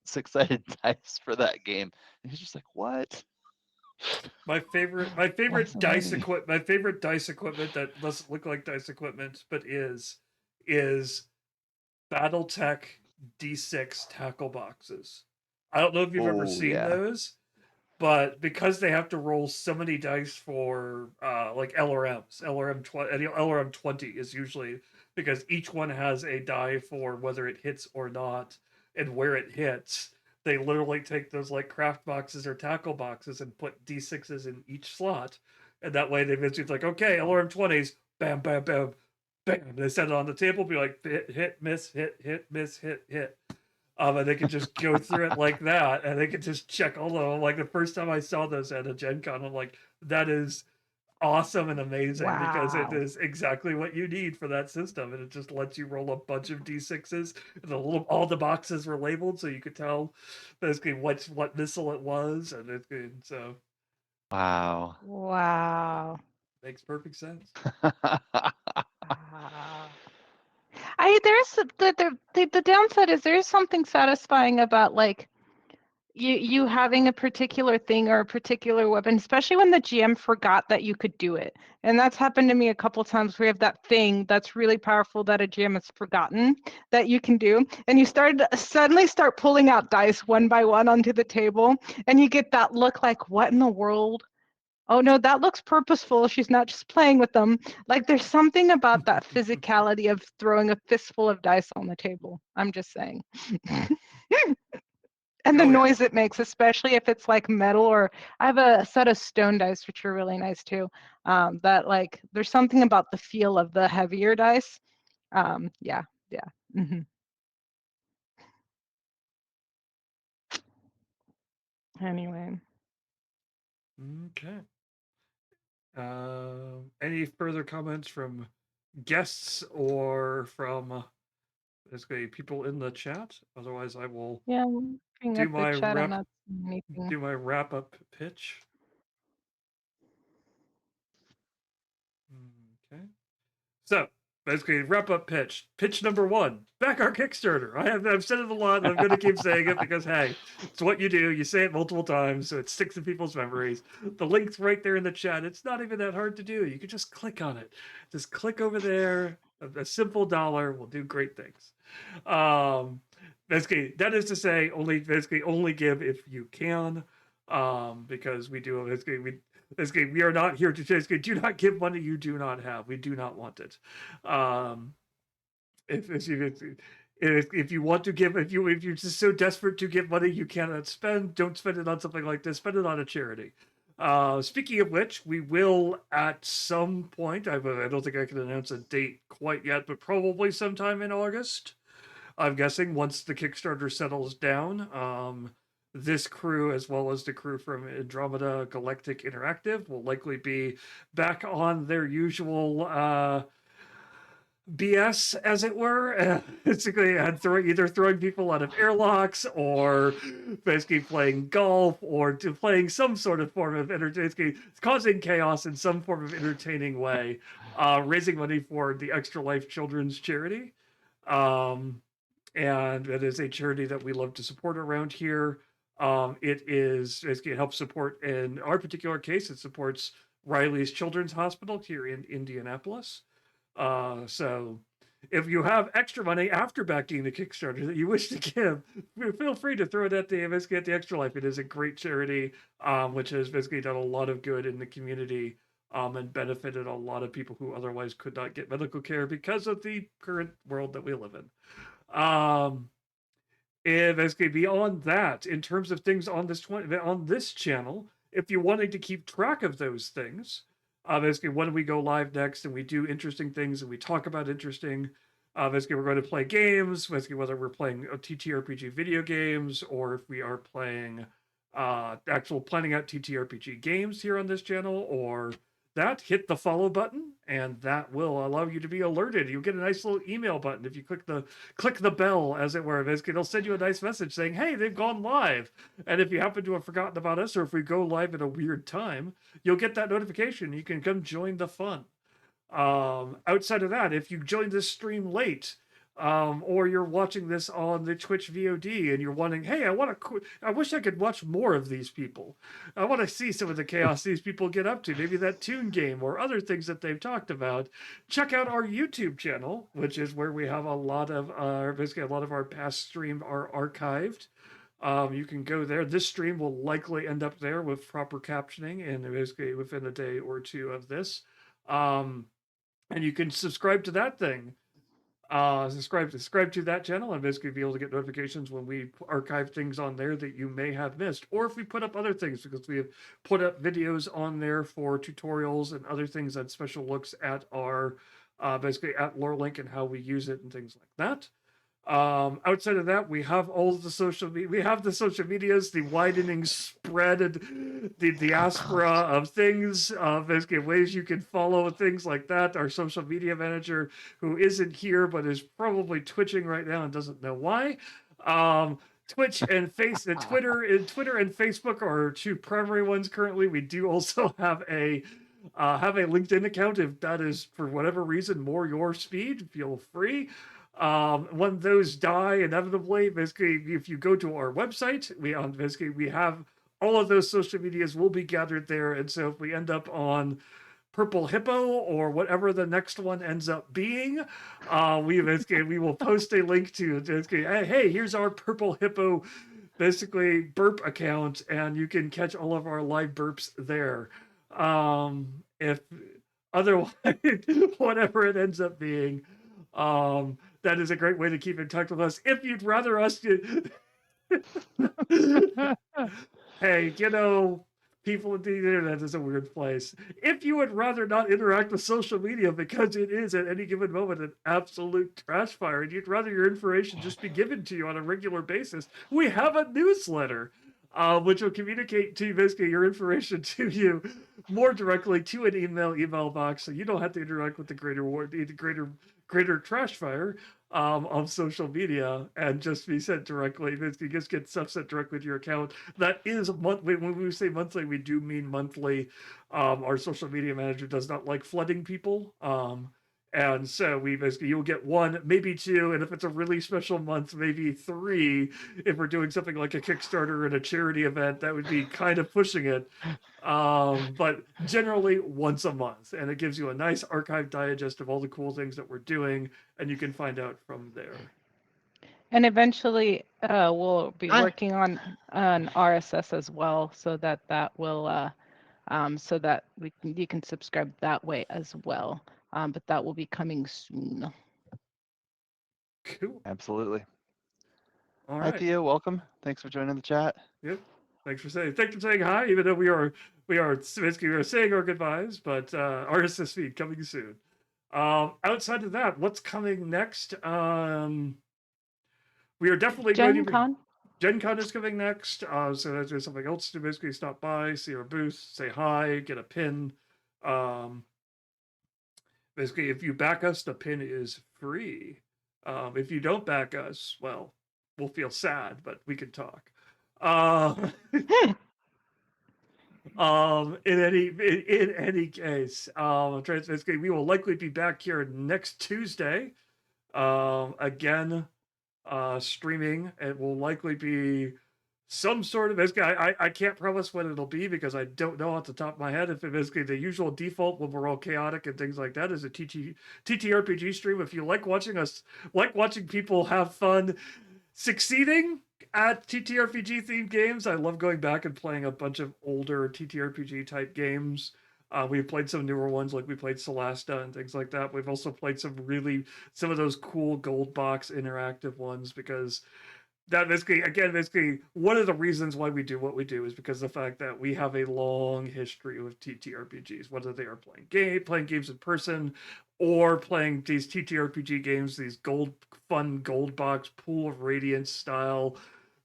six-sided dice for that game. And he's just like, what? My favorite dice equipment. My favorite dice equipment that doesn't look like dice equipment, but is BattleTech D6 tackle boxes. I don't know if you've ever seen those, but because they have to roll so many dice for like LRMs, LRM 20 is usually because each one has a die for whether it hits or not and where it hits. They literally take those like craft boxes or tackle boxes and put D6s in each slot, and that way they basically like, okay, LRM 20s, bam, bam, bam, bam. They set it on the table, be like hit, miss, hit, miss, hit. And they could just go through it like that, and they could just check all of them. Like the first time I saw those at a Gen Con, I'm like, that is awesome and amazing because it is exactly what you need for that system, and it just lets you roll a bunch of D6s. And all the boxes were labeled, so you could tell basically what missile it was, and so. Wow. Makes perfect sense. There's the downside is there's something satisfying about like you having a particular thing or a particular weapon, especially when the GM forgot that you could do it. And that's happened to me a couple times where you have that thing that's really powerful that a GM has forgotten that you can do. And you suddenly start pulling out dice one by one onto the table, and you get that look like, what in the world? Oh no, that looks purposeful. She's not just playing with them. Like there's something about that physicality of throwing a fistful of dice on the table. I'm just saying. And the noise it makes, especially if it's like metal, or I have a set of stone dice, which are really nice too. That like, there's something about the feel of the heavier dice. Yeah. Mm-hmm. Anyway. Okay. Any further comments from guests or from basically people in the chat? Otherwise, I will do my wrap up pitch. Okay. So basically, wrap up pitch. Pitch number 1. Back our Kickstarter. I've said it a lot, and I'm going to keep saying it because hey, it's what you do. You say it multiple times, so it sticks in people's memories. The link's right there in the chat. It's not even that hard to do. You can just click on it. Just click over there. A simple dollar will do great things. Basically, that is to say, only give if you can, because we do basically we are not here to basically do not give money you do not have. We do not want it. If you want to give, if you're just so desperate to give money you cannot spend, don't spend it on something like this. Spend it on a charity. Speaking of which, we will at some point. I don't think I can announce a date quite yet, but probably sometime in August. I'm guessing once the Kickstarter settles down. This crew, as well as the crew from Andromeda Galactic Interactive, will likely be back on their usual BS, as it were. Basically, either throwing people out of airlocks, or basically playing golf, or playing some sort of form of entertainment, causing chaos in some form of entertaining way, raising money for the Extra Life Children's Charity. And it is a charity that we love to support around here. It helps support, in our particular case, it supports Riley's Children's Hospital here in Indianapolis. So if you have extra money after backing the Kickstarter that you wish to give, feel free to throw it at the Extra Life. It is a great charity, which has basically done a lot of good in the community, and benefited a lot of people who otherwise could not get medical care because of the current world that we live in. And basically beyond that, in terms of things on this channel, if you're wanting to keep track of those things, Basically, when we go live next and we do interesting things and we talk about interesting. Basically, we're going to play games. Basically, whether we're playing TTRPG video games or if we are playing actual planning out TTRPG games here on this channel, or that, hit the follow button, and that will allow you to be alerted. You'll get a nice little email button if you click the bell, as it were. Basically, it'll send you a nice message saying, "Hey, they've gone live." And if you happen to have forgotten about us, or if we go live at a weird time, you'll get that notification. You can come join the fun. Outside of that, if you joined this stream late, or you're watching this on the Twitch VOD and you're wondering, hey, I wish I could watch more of these people. I want to see some of the chaos these people get up to, maybe that Toon game or other things that they've talked about. Check out our YouTube channel, which is where we have a lot of our past streams are archived. You can go there. This stream will likely end up there with proper captioning, and basically within a day or two of this. And you can subscribe to that thing. Subscribe to that channel and basically be able to get notifications when we archive things on there that you may have missed, or if we put up other things, because we have put up videos on there for tutorials and other things, and special looks at our basically at Lore Link and how we use it and things like that. Outside of that, we have all the social medias, the widening spread and the diaspora of things, basically ways you can follow things like that. Our social media manager, who isn't here but is probably twitching right now and doesn't know why. Twitch and Twitter and Facebook are our two primary ones currently. We do also have a LinkedIn account if that is for whatever reason more your speed. Feel free. When those die inevitably, basically, if you go to our website, we have all of those social medias will be gathered there. And so if we end up on Purple Hippo or whatever the next one ends up being, we will post a link to basically, hey, here's our Purple Hippo basically burp account, and you can catch all of our live burps there. If otherwise, whatever it ends up being, that is a great way to keep in touch with us. If you'd rather us hey, people, the internet is a weird place. If you would rather not interact with social media because it is at any given moment an absolute trash fire, and you'd rather your information just be given to you on a regular basis, we have a newsletter, which will communicate to you basically your information to you more directly to an email box, so you don't have to interact with the greater trash fire of social media, and just be sent directly. Basically, just get stuff sent directly to your account. That is monthly. When we say monthly, we do mean monthly. Our social media manager does not like flooding people. And so you'll get one, maybe two, and if it's a really special month, maybe three. If we're doing something like a Kickstarter and a charity event, that would be kind of pushing it. But generally once a month, and it gives you a nice archive digest of all the cool things that we're doing, and you can find out from there. And eventually, we'll be working on an RSS as well, so that will so that you can subscribe that way as well. But that will be coming soon. Cool. Absolutely. All Hi, right. Theo. Welcome. Thanks for joining the chat. Yep. Thanks for saying hi, even though we are saying our goodbyes, but RSS feed coming soon. Outside of that, what's coming next? We are definitely Gen Con. Gen Con is coming next. So there's something else to basically stop by, see our booth, say hi, get a pin. Basically, if you back us, the pin is free. If you don't back us, well, we'll feel sad, but we can talk. In any case, basically, we will likely be back here next Tuesday. Again, streaming. It will likely be some sort of basically. I can't promise what it'll be because I don't know off the top of my head. If it basically the usual default when we're all chaotic and things like that is a TTRPG stream. If you like watching people have fun succeeding at TTRPG themed games, I love going back and playing a bunch of older TTRPG type games. We've played some newer ones, like we played Celesta and things like that. We've also played some of those cool gold box interactive ones, because that basically one of the reasons why we do what we do is because of the fact that we have a long history with TTRPGs, whether they are playing games in person or playing these TTRPG games, these fun gold box pool of radiance style,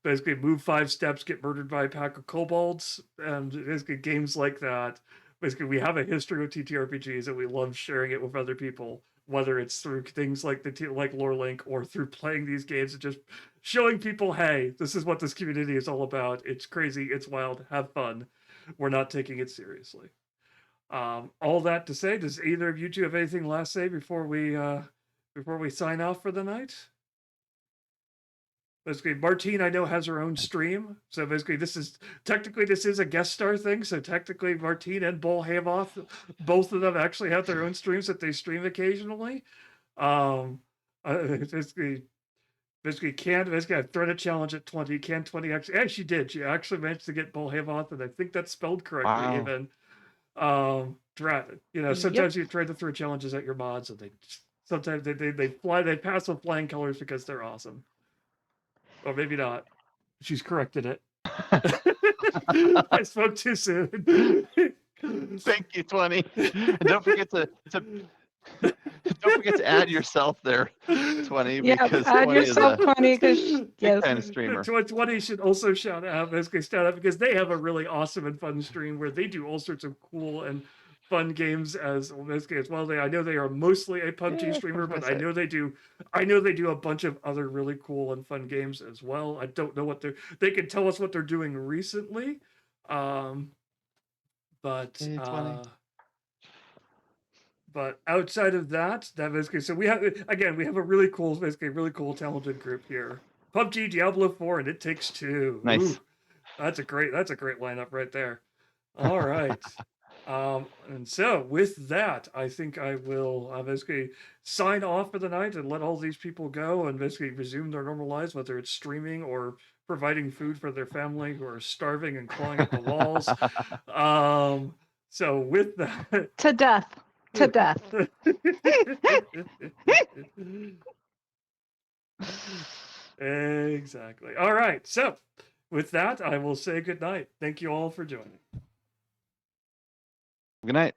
basically move 5 steps, get murdered by a pack of kobolds, and basically games like that. Basically, we have a history with TTRPGs and we love sharing it with other people, whether it's through things like like Lore Link or through playing these games and just showing people, hey, this is what this community is all about. It's crazy, it's wild, have fun. We're not taking it seriously. All that to say, does either of you two have anything last say before we sign off for the night? Basically, Martine, I know, has her own stream. So basically, this is a guest star thing. So technically, Martine and Bull Havoth, both of them actually have their own streams that they stream occasionally. Basically, I've thrown a challenge at 20. Can 20 actually? Yeah, she did. She actually managed to get Bull Havoth, and I think that's spelled correctly. Wow. Even, Yep. sometimes you try to throw challenges at your mods, and sometimes they pass with flying colors because they're awesome. Or maybe not. She's corrected it. I spoke too soon. Thank you, 20. And don't forget to add yourself there, 20, Yeah, because add 20 is yourself, a 20, because big yes. time streamer. 20 should also shout out because they have a really awesome and fun stream where they do all sorts of cool and fun games as well. I know they are mostly a PUBG streamer, but I know they do a bunch of other really cool and fun games as well. I don't know what they can tell us what they're doing recently. But Hey, 20. But outside of that basically, so we have a really cool, talented group here. PUBG, Diablo 4, and It Takes Two. Nice. Ooh, that's a great lineup right there. All right. And so with that, I think I will basically sign off for the night and let all these people go and basically resume their normal lives, whether it's streaming or providing food for their family who are starving and clawing at the walls. So with that, To death. To death. Exactly. All right. So with that, I will say good night. Thank you all for joining. Good night.